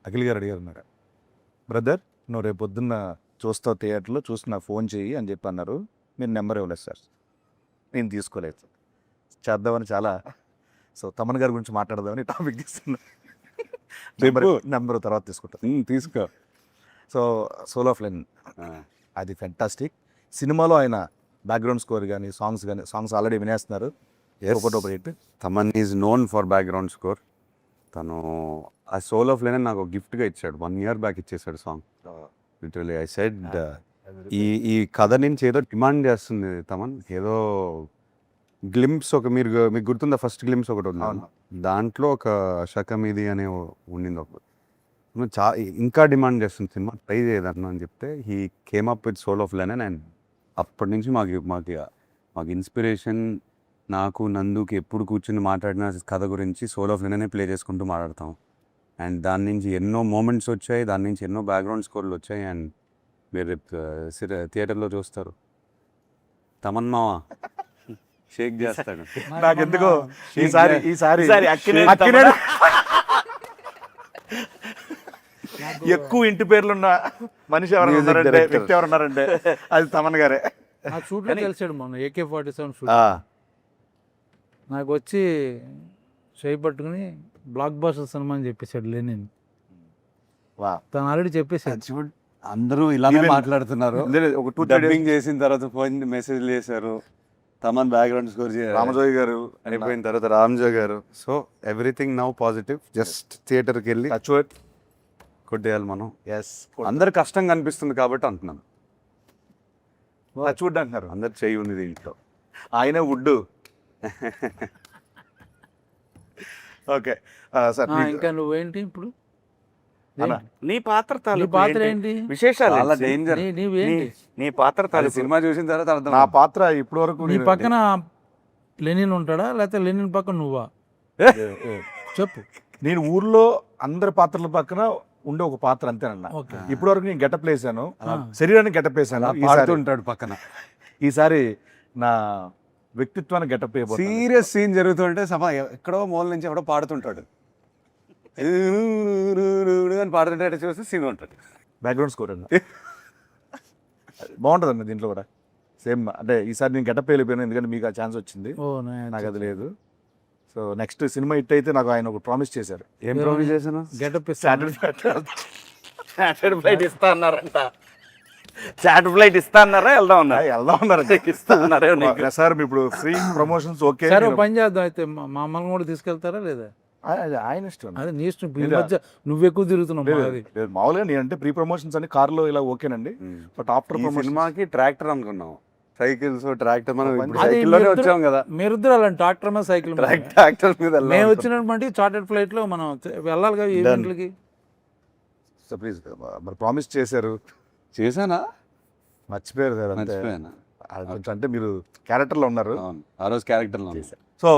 అఖిల్ గారు అడిగారు, నాకు brother నువ్వు రేపు పొద్దున్న చూస్తావు థియేటర్లో, చూసి నాకు ఫోన్ చేయి అని చెప్పి అన్నారు. మీరు నెంబర్ ఇవ్వలేదు సార్, నేను తీసుకోలేదు సార్. చేద్దామని చాలా, సో తమన్ గారి గురించి మాట్లాడదామని టాపిక్ తీసుకున్నా. నెంబర్ తర్వాత తీసుకుంటాను. తీసుకో. సో సోల్ ఆఫ్ లెనిన్ అది ఫెంటాస్టిక్. సినిమాలో ఆయన బ్యాక్గ్రౌండ్ స్కోర్ కానీ సాంగ్స్ ఆల్రెడీ వినేస్తున్నారు. Thaman is known for background score. తను ఆ సోల్ ఆఫ్ లెనిన్ నాకు గిఫ్ట్గా ఇచ్చాడు, 1 year బ్యాక్ ఇచ్చేసాడు సాంగ్. లిటరలీ ఐ సెడ్, ఈ కథ నుంచి ఏదో డిమాండ్ చేస్తుంది తమన్, ఏదో గ్లింప్స్ మీకు గుర్తుందా, ఫస్ట్ గ్లింప్స్ ఒకటి ఉంది, దాంట్లో ఒక శకం ఇది అనే ఉండింది ఒకటి, ఇంకా డిమాండ్ చేస్తుంది సినిమా, ట్రై చేయదన్న అని చెప్తే he came up with soul of Lenin. And అప్పటి నుంచి మాకు ఇన్స్పిరేషన్. నాకు నందుకి ఎప్పుడు కూర్చుని మాట్లాడిన కథ గురించి సోల్ ఆఫ్ లెనినే ప్లే చేసుకుంటూ మాట్లాడతాం. అండ్ దాని నుంచి ఎన్నో మూమెంట్స్ వచ్చాయి, దాని నుంచి ఎన్నో బ్యాక్గ్రౌండ్ స్కోర్లు వచ్చాయి. అండ్ మీరు థియేటర్లో చూస్తారు, తమన్ మావా షేక్ చేస్తాడు. నాకెందుకో ఈసారి ఎక్కువ ఇంటి పేర్లున్న మనిషి ఎవరైనా ఉన్నారంటే, వ్యక్తి ఎవరు ఉన్నారంటే అది తమన్ గారే. ఆ షూట్లో కలిసాడు మొన్న AK-47 షూట్. నాకు వచ్చి చేయి పట్టుకుని బ్లాక్ బాస్టర్ సినిమా అని చెప్పేశాడు లెనిన్. తను ఆల్రెడీ చెప్పేసాడు. అందరూ ఇలానే మాట్లాడుతున్నారు. ఒక 2-3 డబ్బింగ్ చేసిన తర్వాత ఫోన్ మెసేజ్ చేశారు, తమన్ బ్యాక్గ్రౌండ్ స్కోర్ రామజోయ్ గారు అయిపోయిన తర్వాత రామ్జోయ్ గారు. So everything now positive. Just థియేటర్కి వెళ్ళి కొట్టేయాలి మనం. అందరు కష్టంగా అనిపిస్తుంది కాబట్టి అంటున్నాను. టచ్వుడ్ అంటున్నారు, అందరు చెయ్యి ఉంది దీంట్లో. ఆయన వుడ్. ఓకే సార్, ఇంకా నువ్వేంటి ఇప్పుడు అన్న, నీ పాత్ర నీ తాలూకు పాత్ర ఏంటి? ఏంటి? విశేషాలు చాలా ఏంటి? డేంజర్. నీవేంటి? నీ పాత్ర అది తాలూకు సినిమా చూసిన తర్వాత అర్థం నా పాత్ర ఇప్పటి వరకు నీ పక్కన లెనిన్ ఉంటాడా లేకపోతే లెనిన్ పక్కన నువ్వా? చెప్పు. నేను ఊర్లో అందరి పాత్రల పక్కన ఉండే ఒక పాత్ర అంతేనన్న. ఓకే. ఇప్పటి వరకు నేను గెటప్ వేసాను, ఆ. శరీరాన్ని గెటప్ వేసాను. అలా పాడుతుంటాడు పక్కన. ఈసారి నా వ్యక్తిత్వాన్ని గెటప్ అయిపోతుంది. సీరియస్ సీన్ జరుగుతుంటే సభ ఎక్కడో మూల నుంచి ఎవడో పాడుతుంటాడు అని పాడుతుంటే చూస్తే సీన్ ఉంటుంది. బ్యాక్గ్రౌండ్ స్కోర్ అండి. బాగుంటుందండి దీంట్లో కూడా సేమ్. అంటే ఈసారి నేను గెటప్ వెళ్ళిపోయాను ఎందుకంటే మీకు ఆ ఛాన్స్ వచ్చింది, ఓ నాకు అది లేదు. సో నెక్స్ట్ సినిమా హిట్ అయితే నాకు ఆయన ఒక ప్రామిస్ చేశారు. ఏం ప్రామిస్ చేశాను? గెటప్ చార్టెడ్ ఫ్లైట్ ఇస్తా అన్నారంట. చార్టెడ్ ఫ్లైట్ ఇస్తా అన్నారా? వెళ్దాం అన్నారు. వెళ్దాం ఉన్నారు. ఇస్తా అన్నారే నీకు? సార్ ఇప్పుడు ఫ్రీ ప్రమోషన్స్ ఓకే. సరే ఓ పని చేద్దాం అయితే, మా అమ్మని కూడా తీసుకెళ్తారా లేదా? ఆయన ఇష్టం. అదే నీ ఇష్టం. ఈ మధ్య నువ్వు ఎక్కువ తిరుగుతున్నావు. లేదు, మాది. లేదు, మామూలుగా నేనంటే ప్రీ ప్రమోషన్స్ అని కార్లో ఇలా ఓకేనండి, బట్ ఆఫ్టర్ ఈ ప్రమోషన్ సినిమాకి ట్రాక్టర్ అనుకున్నాం, సైకిల్స్ ట్రాక్టర్. మనం ఇప్పుడు అది సైకిల్లోనే వచ్చాం కదా. మీరిద్దరు అలాంటి ట్రాక్టర్ మీద సైకిల్ మీద. ట్రాక్టర్ మీద మేము వచ్చినటువంటి చార్టెడ్ ఫ్లైట్ లో మనం వెళ్ళాలి కదా ఈవెంట్లకి. సో ప్లీజ్ మరి ప్రామిస్ చేశారు, చేశానా? మర్చిపోయారు సార్. అంతే. మర్చిపోయానా? అది కొంచెం అంటే మీరు క్యారెక్టర్లో ఉన్నారు. అవును, ఆ రోజు క్యారెక్టర్లో సో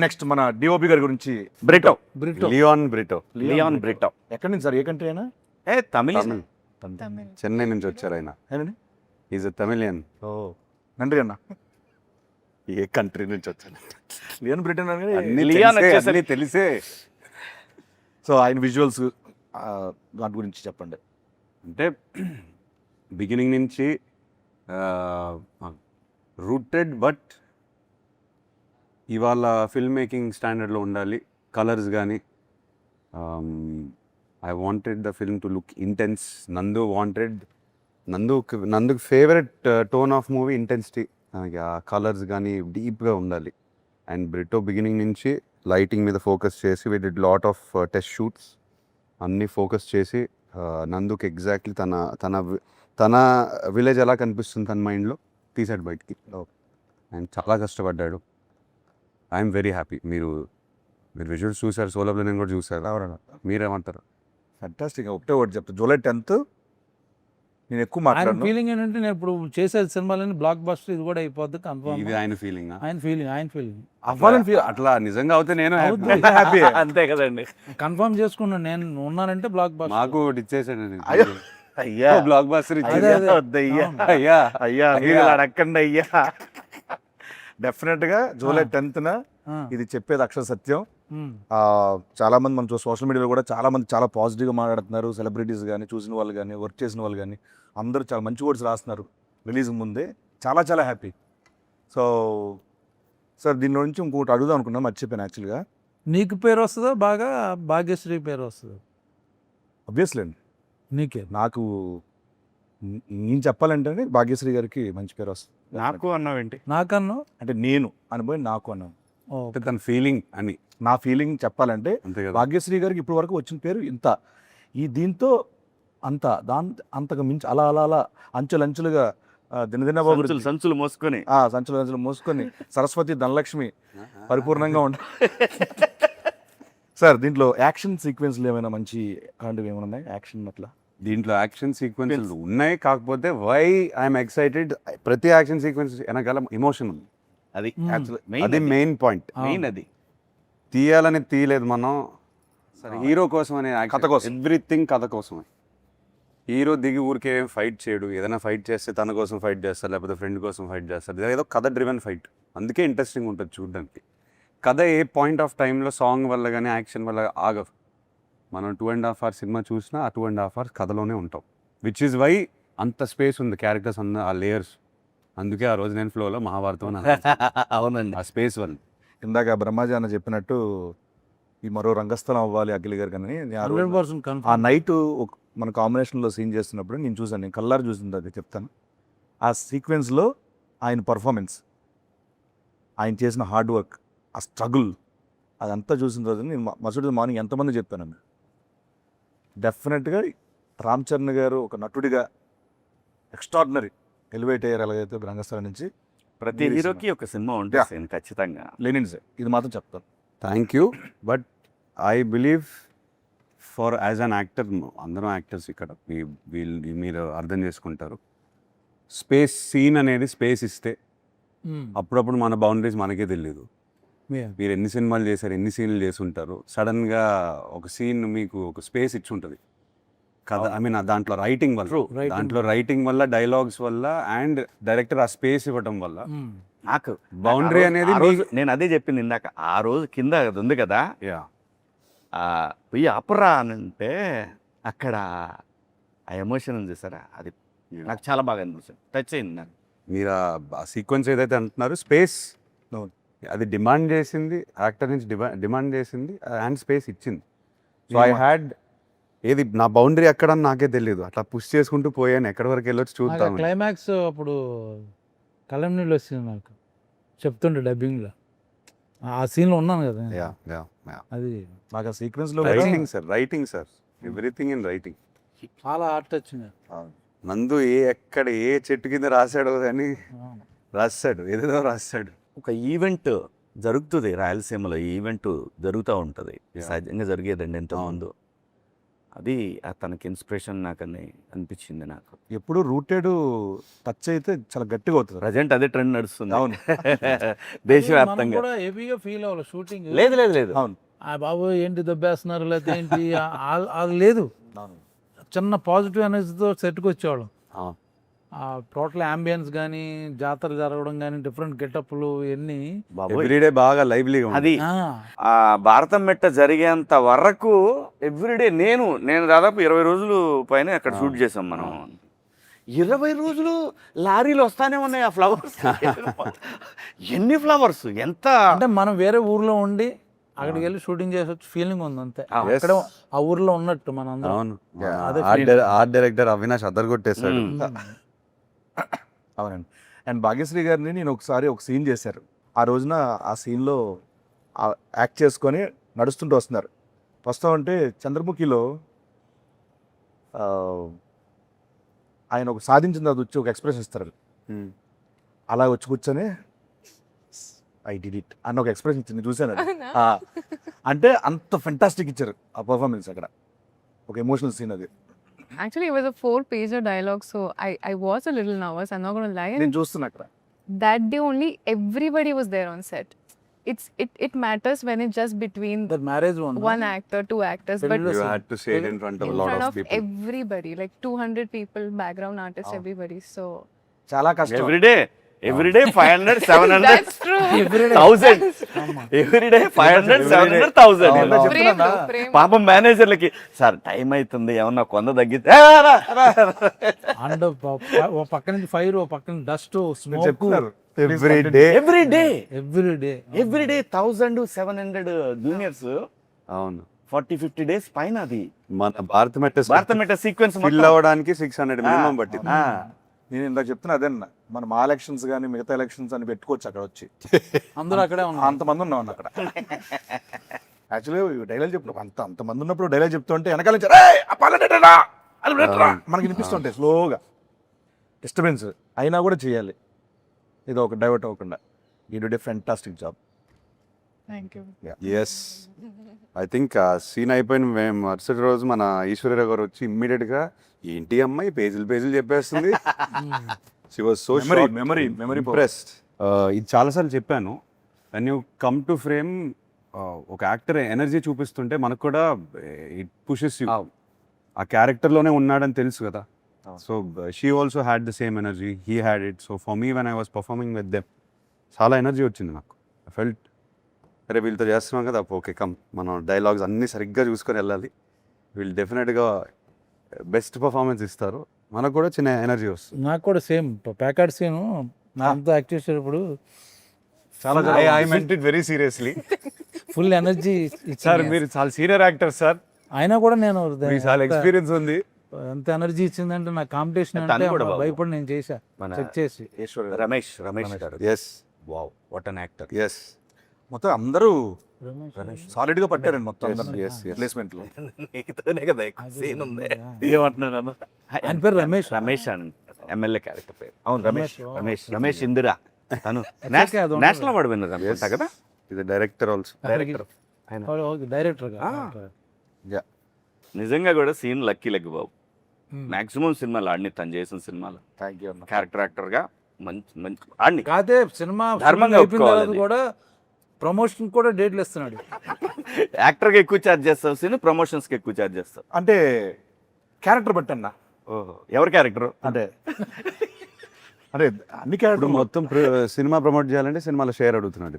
నెక్స్ట్ మన డిఓపి గారి గురించి. Brito. Brito. Leon Brito. Leon Brito. ఎక్కడి నుంచి సార్, ఏ కంట్రీ అయినా? తమిళ. Tamil. చెన్నై నుంచి వచ్చారు ఆయన. ఏనండి? Is a Tamilian. ఓ నండ్రి అన్న. ఏ కంట్రీ నుంచి వచ్చాను? లియన్ బ్రిటన్ అని. అన్నీ లియాన్ తెలిసే, వచ్చేసరికి- అన్నీ తెలిసే. సో ఆయన విజువల్స్ వాటి గురించి చెప్పండి. అంటే బిగినింగ్ నుంచి రూటెడ్, బట్ ఇవాళ ఫిల్మ్ మేకింగ్ స్టాండర్డ్లో ఉండాలి. కలర్స్ కానీ I wanted the film to look intense. నందుకు favourite tone of movie intensity. ఆ కలర్స్ కానీ డీప్గా ఉండాలి. అండ్ బ్రిటో బిగినింగ్ నుంచి లైటింగ్ మీద ఫోకస్ చేసి we did lot of test shoots అన్నీ ఫోకస్ చేసి నందుకు ఎగ్జాక్ట్లీ తన విలేజ్ ఎలా కనిపిస్తుంది తన మైండ్లో తీసాడు బయటికి. అండ్ చాలా కష్టపడ్డాడు. I'm very happy. మీరు విజువల్స్ చూసారు, సోలో ప్లేనింగ్ కూడా చూసారు. మీరేమంటారు? ఫ్యాంటాస్టిక్. ఒకటే ఒకటి చెప్తా, జూలై 10th నేను ఎక్కువ ఆయన మాట్లాడను. ఫీలింగ్ ఏంటంటే నేను ఇప్పుడు చేసే సినిమాలని బ్లాక్ బస్టర్ ఇది కూడా అయిపోద్ది కన్ఫర్మ్. ఇది ఆయన ఫీలింగ్. ఆయన ఫీలింగ్ అవ్వాలని ఫీల్ అట్లా నిజంగా అవుతే నేను హ్యాపీ. అంతే కదండి. కన్ఫర్మ్ చేసుకున్నాను. నేను ఉన్నానంటే బ్లాక్ బస్టర్. మాకు ఒకటి ఇచ్చేసాడు. అయ్యో. అయ్యా బ్లాక్ బాస్టర్ అదే, అదే. వద్దయ్యా. అవును. అయ్యా అయ్యా మీరు ఇలా అడగండి అయ్యా. డెఫినెట్ గా జూలై 10th ఇది చెప్పేది అక్షర సత్యం. చాలా మంది మనం సోషల్ మీడియాలో కూడా చాలా మంది చాలా పాజిటివ్గా మాట్లాడుతున్నారు. సెలబ్రిటీస్ కానీ, చూసిన వాళ్ళు కానీ, వర్క్ చేసిన వాళ్ళు కానీ అందరూ చాలా మంచి వర్డ్స్ రాస్తున్నారు రిలీజ్ ముందే. చాలా చాలా హ్యాపీ. సో సార్ దీని నుంచి ఇంకొకటి అడుగుదాం అనుకున్నా, మర్చిపోయాను యాక్చువల్గా. నీకు పేరు వస్తుందా బాగా, భాగ్యశ్రీ పేరు వస్తుందా? అబ్వియస్లీ అండి, నీకే. నాకు నేను చెప్పాలంటే భాగ్యశ్రీ గారికి మంచి పేరు వస్తుంది. నాకు అన్నావేంటి? నాకన్నా అంటే నేను అనిపోయి నాకు అన్నాను. అంటే తన ఫీలింగ్ అని. నా ఫీలింగ్ చెప్పాలంటే అంతే కదా. భాగ్యశ్రీ గారికి ఇప్పటి వరకు వచ్చిన పేరు ఇంత, ఈ దీంతో అంత అంతకు మించి అలా అలా అలా అంచెలంచెలుగా దినదిన సంచులు మోసుకొని సంచులు మోసుకొని సరస్వతి ధనలక్ష్మి పరిపూర్ణంగా ఉంటాయి. సార్ దీంట్లో యాక్షన్ సీక్వెన్స్లు ఏమైనా మంచి అలాంటివి ఏమైనా ఉన్నాయి? యాక్షన్ అట్లా దీంట్లో యాక్షన్ సీక్వెన్సెస్ ఉన్నాయి, కాకపోతే వై ఐఎమ్ ఎక్సైటెడ్, ప్రతి యాక్షన్ సీక్వెన్స్ వెనకాల ఎమోషన్ ఉంది. అది అది మెయిన్ పాయింట్. మెయిన్ అది తీయాలని తీయలేదు మనం, సరే హీరో కోసం అనే కథ కోసం. ఎవ్రీథింగ్ కథ కోసమే. హీరో దిగి ఊరికే ఫైట్ చేయడు. ఏదైనా ఫైట్ చేస్తే తన కోసం ఫైట్ చేస్తారు, లేకపోతే ఫ్రెండ్ కోసం ఫైట్ చేస్తారు. ఏదో కథ డ్రివెన్ ఫైట్, అందుకే ఇంట్రెస్టింగ్ ఉంటుంది చూడడానికి. కథ ఏ పాయింట్ ఆఫ్ టైంలో సాంగ్ వల్ల కానీ యాక్షన్ వల్ల ఆగవు. మనం 2.5 hours సినిమా చూసినా ఆ 2.5 hours కథలోనే ఉంటాం. విచ్ ఈజ్ వై అంత స్పేస్ ఉంది క్యారెక్టర్స్ అన్న ఆ లేయర్స్. అందుకే ఆ రోజు నేను ఫ్లోలో మహాభారతం అవునండి. ఆ స్పేస్ వల్ల. ఇందాక బ్రహ్మాజీ అన్న చెప్పినట్టు ఈ మరో రంగస్థలం అవ్వాలి అఖిల్ గారు కానీ ఆ 100% ఆ కన్ఫర్మ్. నైట్ మన కాంబినేషన్లో సీన్ చేస్తున్నప్పుడు నేను చూసాను, నేను కల్లారు చూసింది అది చెప్తాను. ఆ సీక్వెన్స్లో ఆయన పర్ఫార్మెన్స్, ఆయన చేసిన హార్డ్ వర్క్, ఆ స్ట్రగుల్ అదంతా చూసిన రోజు నేను మరుసటి మార్నింగ్ ఎంతమంది చెప్పాను. డెఫినెట్గా రామ్ చరణ్ గారు ఒక నటుడిగా ఎక్స్ట్రాడినరీ ఎలివేట్ అయ్యారు. ఎలాగైతే రంగస్థలం నుంచి ప్రతి హీరోకి ఒక సినిమా ఉంటుంది ఖచ్చితంగా. లెనిన్స్ ఇది మాత్రం చెప్తాను. Thank you. But I believe for as an actor అందరం యాక్టర్స్ ఇక్కడ మీరు అర్థం చేసుకుంటారు. సీన్ అనేది స్పేస్ ఇస్తే అప్పుడప్పుడు మన బౌండరీస్ మనకే తెలియదు. మీరు ఎన్ని సినిమాలు చేశారు, ఎన్ని సీన్లు చేసి ఉంటారు, సడన్గా ఒక సీన్ మీకు ఒక స్పేస్ ఇచ్చి ఉంటుంది కదా. ఐ మీన్ దాంట్లో రైటింగ్ వల్ల డైలాగ్స్ వల్ల అండ్ డైరెక్టర్ ఆ స్పేస్ ఇవ్వటం వల్ల నాకు బౌండరీ అనేది నేను అదే చెప్పింది ఇందాక. ఆ రోజు కింద అది ఉంది కదా, పోయి అపరా అని అంటే అక్కడ ఆ ఎమోషన్ ఉంది చూసారా, అది నాకు చాలా బాగా అనిపిస్తుంది, టచ్ అయింది నాకు. మీరు ఆ సీక్వెన్స్ ఏదైతే అంటున్నారో స్పేస్ అది డిమాండ్ చేసింది, యాక్టర్ నుంచి డిమాండ్ చేసింది అండ్ స్పేస్ ఇచ్చింది. సో ఐ హ్యాడ్ ఏది నా బౌండరీ ఎక్కడ అని నాకే తెలియదు, అట్లా పుష్ చేసుకుంటూ పోయాను, ఎక్కడి వరకు వెళ్ళొచ్చు చూద్దాం. క్లైమాక్స్ అప్పుడు కళ్ళం నీళ్ళు వచ్చింది నాకు, చెప్తుండే డబ్బింగ్లో ఆ సీన్లో ఉన్నాను కదా. అది నాకు ఆ సీక్వెన్స్లో writing sir everything in writing. చాలా ఆర్ట్ వచ్చింది. నందు ఎక్కడ ఏ చెట్టు కింద రాశాడో అని రాశాడు, ఏదేదో రాశాడు. ఒక ఈవెంట్ జరుగుతుంది రాయలసీమలో, ఈ ఈవెంట్ జరుగుతూ ఉంటుంది, సహజంగా జరిగేదండి ఇంతకుముందు. అది తనకి ఇన్స్పిరేషన్ నాకని అనిపించింది నాకు. ఎప్పుడు రూటెడ్ టచ్ అయితే చాలా గట్టిగా అవుతుంది. ప్రజెంట్ అదే ట్రెండ్ నడుస్తుంది. అవును. దేశవ్యాప్తంగా కూడా హెవీగా ఫీల్ అవ్వాలి షూటింగ్. లేదు లేదు లేదు. అవును. ఆ బాబు ఏంటి దెబ్బేస్తున్నారు లేకపోతే ఏంటి అది లేదు. చిన్న పాజిటివ్ ఎనర్జీతో సెట్కి వచ్చేవాళ్ళం. ఆ టోటల్ అంబియన్స్ కానీ, జాతర జరగడం కానీ, డిఫరెంట్ గెటప్లు ఇవన్నీ ఎవ్రీడే బాగా లైవ్లీగా అది ఆ భారతం మెట్ట జరిగేంత వరకు ఎవ్రీడే నేను దాదాపు 20 రోజులు పైన అక్కడ షూట్ చేసాం మనం. 20 రోజులు లారీలు వస్తానే ఉన్నాయి ఆ ఫ్లవర్స్. ఎన్ని ఫ్లవర్స్, ఎంత అంటే మనం వేరే ఊర్లో ఉండి అక్కడికి వెళ్ళి షూటింగ్ చేసే ఫీలింగ్ ఉంది అంతే. అక్కడ ఆ ఊర్లో ఉన్నట్టు మన అందరం. అవును. ఆర్ట్ డైరెక్టర్ అవినాష్ అద్దరుగొట్టేశాడు. అవునండి. అండ్ భాగ్యశ్రీ గారిని నేను ఒకసారి ఒక సీన్ చేశారు. ఆ రోజున ఆ సీన్లో యాక్ట్ చేసుకొని నడుస్తుంటూ వస్తున్నారు. వస్తామంటే చంద్రముఖిలో ఆయన ఒక సాధించిన తర్వాత వచ్చి ఒక ఎక్స్ప్రెషన్ ఇస్తారు. అలా వచ్చి కూర్చొని ఐ డిడ్ ఇట్ అన్న ఒక ఎక్స్ప్రెషన్ ఇచ్చింది, చూశాను. అంటే అంత ఫెంటాస్టిక్ ఇచ్చారు ఆ పర్ఫార్మెన్స్. అక్కడ ఒక ఎమోషనల్ సీన్ అది. Actually, it was a 4-pager dialogue, so I was a little nervous. I'm not going to lie. నేను చూస్తున్నా అక్కడ. That day only, everybody was there on set. It matters when it's just between That marriage one actor, 2 actors, but You had to say it in front of a in lot front of of people. everybody, like 200 people, background artists, everybody. So చాలా కష్టం. Everyday 500, 700, that's true. 1000. Everyday 500, 700, 1000. Frame లో, frame. పాపం మేనేజర్లకి sir time అవుతుంది ఏమన్నా కొంద తగ్గితే and ఓ పక్క నుంచి ఫైర్, ఓ పక్క నుంచి డస్ట్, స్మోక్. చెప్తున్నారు ఎవ్రీడే 1000, 700 జూనియర్స్. అవును. 40-50 days పైన అది మన భారత మెట్ట సీక్వెన్స్ ఫిల్ అవ్వడానికి 600 మినిమం పట్టింది. నేను ఇందాక చెప్తున్నా అదన్న, మనం మా ఎలక్షన్స్ కానీ మిగతా ఎలక్షన్స్ అని పెట్టుకోవచ్చు అక్కడ వచ్చి. అందరూ అక్కడే ఉన్నారు. అంతమంది ఉన్నాం అక్కడ. యాక్చువల్లీ డైలాగ్ చెప్పు అంతమంది ఉన్నప్పుడు డైలాగ్ చెప్తుంటే వెనకాల నుంచి మనకి వినిపిస్తుంటాయి స్లోగా, డిస్టర్బెన్స్ అయినా కూడా చేయాలి, ఇది ఒక డైవర్ట్ అవ్వకుండా. You did a fantastic job. Thank you. Yes, I think ఆ సీన్ అయిపోయిన మరుసటి రోజు మన ఈశ్వర్య గారు వచ్చి ఇమ్మీడియట్గా ఏంటి అమ్మాయి పేజీలు చెప్పేస్తుంది. She was so memory impressed. ఇది చాలాసార్లు చెప్పాను, when you come to frame ఒక యాక్టర్ ఎనర్జీ చూపిస్తుంటే మనకు కూడా ఇట్ పుషెస్ యూ. ఆ క్యారెక్టర్లోనే ఉన్నాడని తెలుసు కదా. So she also had the same energy, he had it. So for me when I was performing with them చాలా ఎనర్జీ వచ్చింది నాకు. ఐ ఫెల్ట్ అరే వీళ్ళతో చేస్తున్నాం కదా, ఓకే కమ్ మనం డైలాగ్స్ అన్నీ సరిగ్గా చూసుకొని వెళ్ళాలి, వీళ్ళు డెఫినెట్గా బెస్ట్ పర్ఫార్మెన్స్ ఇస్తారు, మనకు కూడా చిన్న ఎనర్జీ వస్తుంది. నాకు కూడా సేమ్ ప్యాకెట్ సీన్ అంతా యాక్ట్ చేసేటప్పుడు చాలా I meant it very seriously. Full energy sir మీరు చాలా సీనియర్ యాక్టర్ సార్, అయినా కూడా నేను చాలా ఎక్స్పీరియన్స్ ఉంది. ఎంత ఎనర్జీ ఇచ్చిందంటే నా కాంపిటీషన్ అంటే భయపడి నేను చేశా చెక్ చేసి. రమేష్ గారు. Yes, wow, what an actor. Yes, మొత్తం అందరూ సాలిడ్ గా పట్టారండి మొత్తం ప్లేస్మెంట్ లో. నీతోనే కదా ఎక్కువ సీన్ ఉంది. ఏమంటున్నాను, ఆయన పేరు రమేష్ అని ఎమ్మెల్యే క్యారెక్టర్ పేరు. అవును, రమేష్ ఇందిరా. తను అది నేషనల్ అవార్డు విన్నర్ అనుకుంటా కదా. ఇది డైరెక్టర్ ఆల్సో. Director director. నిజంగా కూడా సీన్ లక్కీ లెగ్ బాబు. మాక్సిమం సినిమాలు ఆడిని తను చేసిన సినిమాలు థ్యాంక్ యూ అన్న. క్యారెక్టర్ యాక్టర్గా మంచి మంచి ఆడిని. కాదే సినిమా ధర్మంగా అయిపోయిన తర్వాత ఒప్పుకోవాలి. కూడా ప్రమోషన్ కూడా డేట్లు ఇస్తున్నాడు. యాక్టర్గా ఎక్కువ ఛార్జ్ చేస్తావు సీన్, ప్రమోషన్స్కి ఎక్కువ ఛార్జ్ చేస్తావు. అంటే క్యారెక్టర్ బట్టి అన్న. ఓహో, ఎవరి క్యారెక్టర్? అంటే అంటే అన్ని ఇప్పుడు క్యారెక్టర్ మొత్తం సినిమా ప్రమోట్ చేయాలంటే సినిమాలో షేర్ అడుగుతున్నాడు.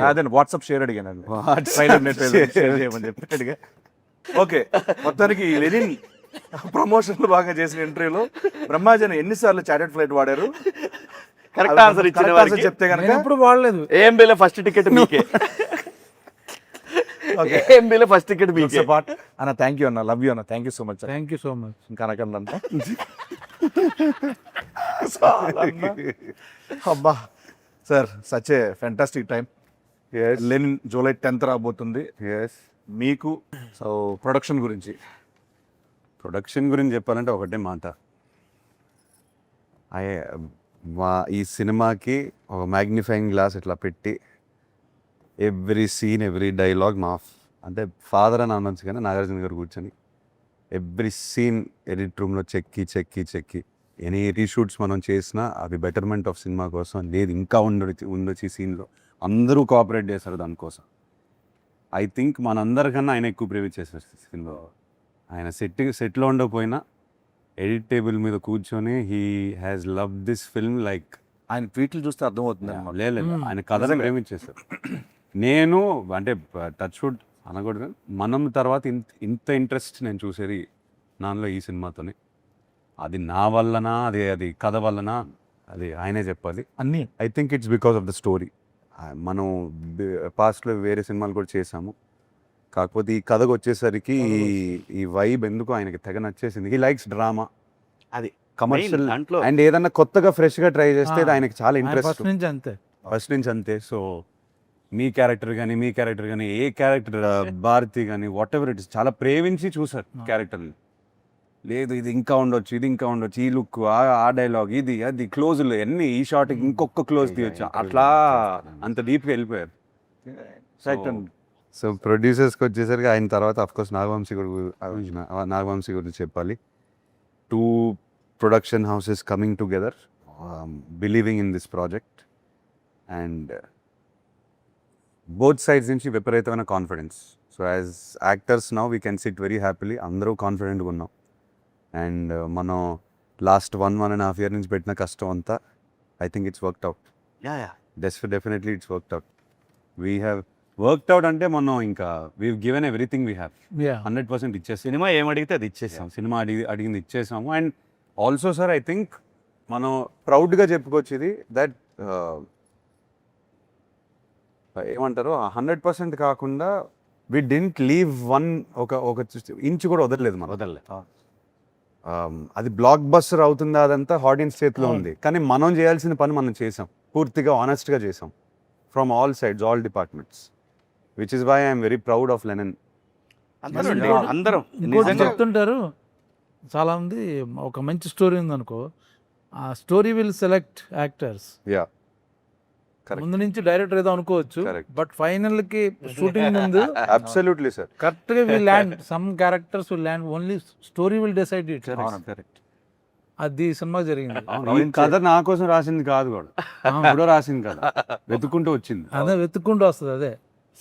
అదే వాట్సాప్ షేర్ అడిగాను ట్రైలర్ నెట్ షేర్ చేయమని చెప్పి అడిగా. ఓకే, మొత్తానికి లెనిన్ ప్రమోషన్లు బాగా చేసిన ఇంటర్వ్యూలో బ్రహ్మాజన్ ఎన్నిసార్లు చార్టెడ్ ఫ్లైట్ వాడారు కరెక్ట్ ఆన్సర్ ఇచ్చిన Correct వారికి answer చెప్తే కనుక నేను ఎప్పుడు వాడలేదు. ఏఎంబీలో ఫస్ట్ టికెట్ మీకే. ఓకే ఏఎంబీలో ఫస్ట్ టికెట్ మీకే. పార్ట్ అన్న. థ్యాంక్ యూ అన్న, లవ్ యూ అన్న, thank you so much. Thank you so much. ఇంకా అనకండి అబ్బా sir, such a fantastic time. Lenin July 10th రాబోతుంది. ఎస్. మీకు సో ప్రొడక్షన్ గురించి ప్రొడక్షన్ గురించి చెప్పాలంటే ఒకటే మాట. అయ్యే ఈ సినిమాకి ఒక మ్యాగ్నిఫైయింగ్ గ్లాస్ ఇట్లా పెట్టి ఎవ్రీ సీన్ ఎవ్రీ డైలాగ్ అంటే ఫాదర్ అని అనొచ్చు కానీ నాగార్జున గారు కూర్చొని ఎవ్రీ సీన్ ఎడిట్ రూమ్లో చెక్కి ఎనీ రీషూట్స్ మనం చేసినా అది బెటర్మెంట్ ఆఫ్ సినిమా కోసం. లేదు ఇంకా ఉండొచ్చు ఈ సీన్లో, అందరూ కోఆపరేట్ చేశారు దానికోసం. ఐ థింక్ మనందరికన్నా ఆయన ఎక్కువ ప్రేమించేశారు సినిమా. ఆయన సెట్లో ఉండకపోయినా ఎడిట్ టేబుల్ మీద కూర్చొని he has love this film like ఆయన ట్వీట్లు చూస్తే అర్థమవుతుంది. లేదు ఆయన కథను ప్రేమించేశారు. నేను అంటే టచ్ వుడ్ అనకూడదు, మనం తర్వాత ఇంత ఇంట్రెస్ట్ నేను చూసేది నాలో ఈ సినిమాతోనే. అది నా వల్లనా, అది కథ వల్లనా, అది ఆయనే చెప్పాలి. అన్నీ I think it's because of the story. మనం పాస్ట్లో వేరే సినిమాలు కూడా చేసాము, కాకపోతే ఈ కథకు వచ్చేసరికి ఈ వైబ్ ఎందుకు ఆయనకి తెగ నచ్చేసింది. హీ లైక్స్ డ్రామా, అది కమర్షియల్ దాంట్లో అండ్ ఏదన్నా కొత్తగా ఫ్రెష్గా ట్రై చేస్తే అది ఆయనకి చాలా ఇంట్రెస్ట్ ఫస్ట్ నుంచి అంతే. ఫస్ట్ నుంచి అంతే. సో మీ క్యారెక్టర్ కానీ ఏ క్యారెక్టర్ భారతి కానీ వాట్ ఎవర్ ఇట్ ఇస్ చాలా ప్రేమించి చూసారు క్యారెక్టర్ని. లేదు ఇది ఇంకా ఉండొచ్చు, ఈ లుక్, ఆ డైలాగ్, ఇది అది క్లోజ్లు అన్ని, ఈ షార్ట్కి ఇంకొక క్లోజ్ తీయొచ్చు, అట్లా అంత డీప్గా వెళ్ళిపోయారు. సో ప్రొడ్యూసర్స్కి వచ్చేసరికి ఆయన తర్వాత అఫ్కోర్స్ నాగవంశీ గురించి చెప్పాలి. 2 production houses coming together, believing in this project, and both sides నుంచి విపరీతమైన confidence. So as actors now we can SIT very happily, అందరూ కాన్ఫిడెంట్గా ఉన్నాం. అండ్ మనం లాస్ట్ 1.5 year నుంచి పెట్టిన కష్టం అంతా I think it's worked out. Definitely it's worked out. We have worked out అంటే మనం ఇంకా we given everything we have 100% ఇచ్చేసాం. సినిమా ఏమడిగితే అది ఇచ్చేసాం. సినిమా అడిగింది ఇచ్చేసాము. And also sir I think మనం ప్రౌడ్గా చెప్పుకోవచ్చు ఇది దట్ ఏమంటారు 100% కాకుండా వి డింట్ లీవ్ ఒక ఇంచు కూడా వదలలేదు మనం. అది బ్లాక్ బస్టర్ అవుతుందా అదంతా ఆడియన్స్ చేతిలో ఉంది, కానీ మనం చేయాల్సిన పని మనం చేసాం, పూర్తిగా ఆనెస్ట్గా చేసాం from all sides, all departments, which is why I'm very proud of Lenin. అందరం ఇంకోటి చెప్తుంటారు చాలా మంది, ఒక మంచి స్టోరీ ఉందనుకో, ఆ story will select actors. Yeah Correct. ముందు నుంచి డైరెక్టర్ ఏదో అనుకోవచ్చు, Correct. బట్ ఫైనల్ కి షూటింగ్ ముందు అబ్సల్యూట్లీ సార్ కరెక్ట్ గా will land, some characters will land, only story will decide it. అది సినిమా జరిగింది. ఈ కథ నా కోసం రాసింది కాదు కూడా, కూడా రాసింది కదా, వెతుక్కుంటూ వచ్చింది. అదే వెతుక్కుంటూ వస్తుంది. అదే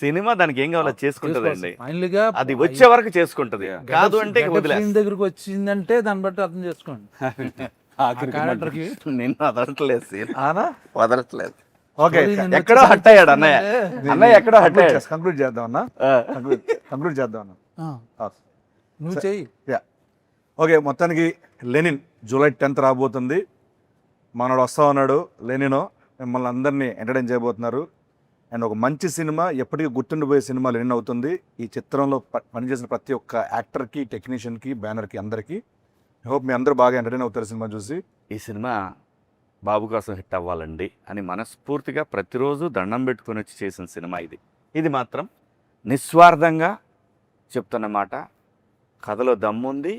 సినిమా దానికి ఏం కావాలో చేసుకుంటదండి, ఫైనల్ గా అది వచ్చే వరకు చేసుకుంటది. కాదు అంటే సీన్ దగ్గరకు వచ్చిందంటే దాన్ని బట్టి అర్థం చేసుకోండి. క్యారెక్టర్ కి నిన్ను వదలట్లేదు సీన్, ఆనా వదలట్లేదు. ఓకే, ఎక్కడో హట్ అయ్యాడు అన్నయ్య, అన్నయ్య ఎక్కడో హట్ అయ్యాడు. కంక్లూడ్ చేద్దాం అన్న, కంక్లూడ్ చేద్దాం అన్న. నువ్వు చెయ్యి. ఓకే, మొత్తానికి లెనిన్ జూలై 10th రాబోతుంది. మనోడు వస్తా ఉన్నాడు లెనిన్, మిమ్మల్ని అందరినీ ఎంటర్టైన్ చేయబోతున్నారు. అండ్ ఒక మంచి సినిమా, ఎప్పటికీ గుర్తుండిపోయే సినిమా లెనిన్ అవుతుంది. ఈ చిత్రంలో పనిచేసిన ప్రతి ఒక్క యాక్టర్కి, టెక్నీషియన్కి, బ్యానర్కి, అందరికీ ఐ హోప్ మీ అందరూ బాగా ఎంటర్టైన్ అవుతారు సినిమా చూసి. ఈ సినిమా బాబు కోసం హిట్ అవ్వాలండి అని మనస్ఫూర్తిగా ప్రతిరోజు దండం పెట్టుకొని వచ్చి చేసిన సినిమా ఇది. ఇది మాత్రం నిస్వార్థంగా చెప్తున్న మాట. కథలో దమ్ముంది,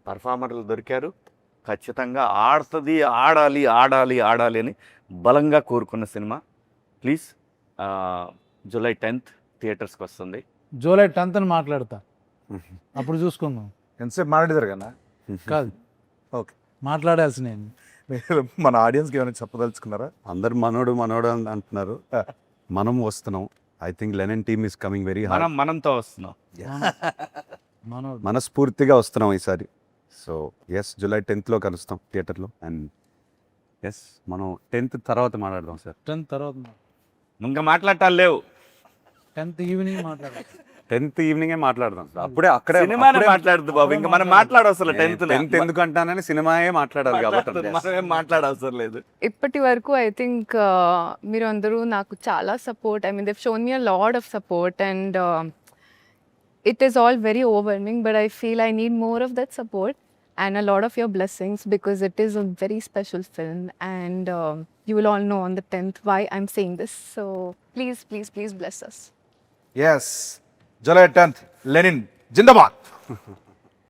పర్ఫార్మర్లు దొరికారు, ఖచ్చితంగా ఆడుతుంది, ఆడాలి ఆడాలి ఆడాలి అని బలంగా కోరుకున్న సినిమా. ప్లీజ్ జూలై 10th థియేటర్స్కి వస్తుంది. జూలై 10th అని మాట్లాడతా. అప్పుడు చూసుకుందాం. ఎంతసేపు మాట్లాడేదారు కదా కాదు, ఓకే. మాట్లాడాల్సి నేను. మీరు మన ఆడియన్స్కి ఏమైనా చెప్పదలుచుకున్నారా? అందరు మనోడు మనోడు అని అంటున్నారు, మనం వస్తున్నాం. I think Lenin team is coming very hard. మనంతో వస్తున్నాం. మనోడు మనస్ఫూర్తిగా వస్తున్నాం ఈసారి. సో ఎస్, జూలై 10th కలుస్తాం థియేటర్లో. అండ్ ఎస్, మనం 10th తర్వాత మాట్లాడదాం సార్. 10th తర్వాత ఇంకా మాట్లాడటాలు లేవు. 10th ఈవినింగ్ మాట్లాడాలి. 10th ఈవినింగే మాట్లాడదాం సార్. అప్పుడే అక్కడే సినిమానే మాట్లాడదు బాబు, ఇంకా మనం మాట్లాడవసరం. 10th ఎందుకు అంటానని సినిమాయే మాట్లాడాలి కాబట్టి మనమేం మాట్లాడవసరం లేదు. ఇప్పటి వరకు ఐ థింక్ మీరు అందరూ నాకు చాలా support, I mean దెవ్ shown me a lot of support and it is all very overwhelming, but I feel I need more of that support and a lot of your blessings because it is a very special film and you will all know on the 10th why I'm saying this. So please, please, please bless us. Yes, July 10th Lenin Zindabad.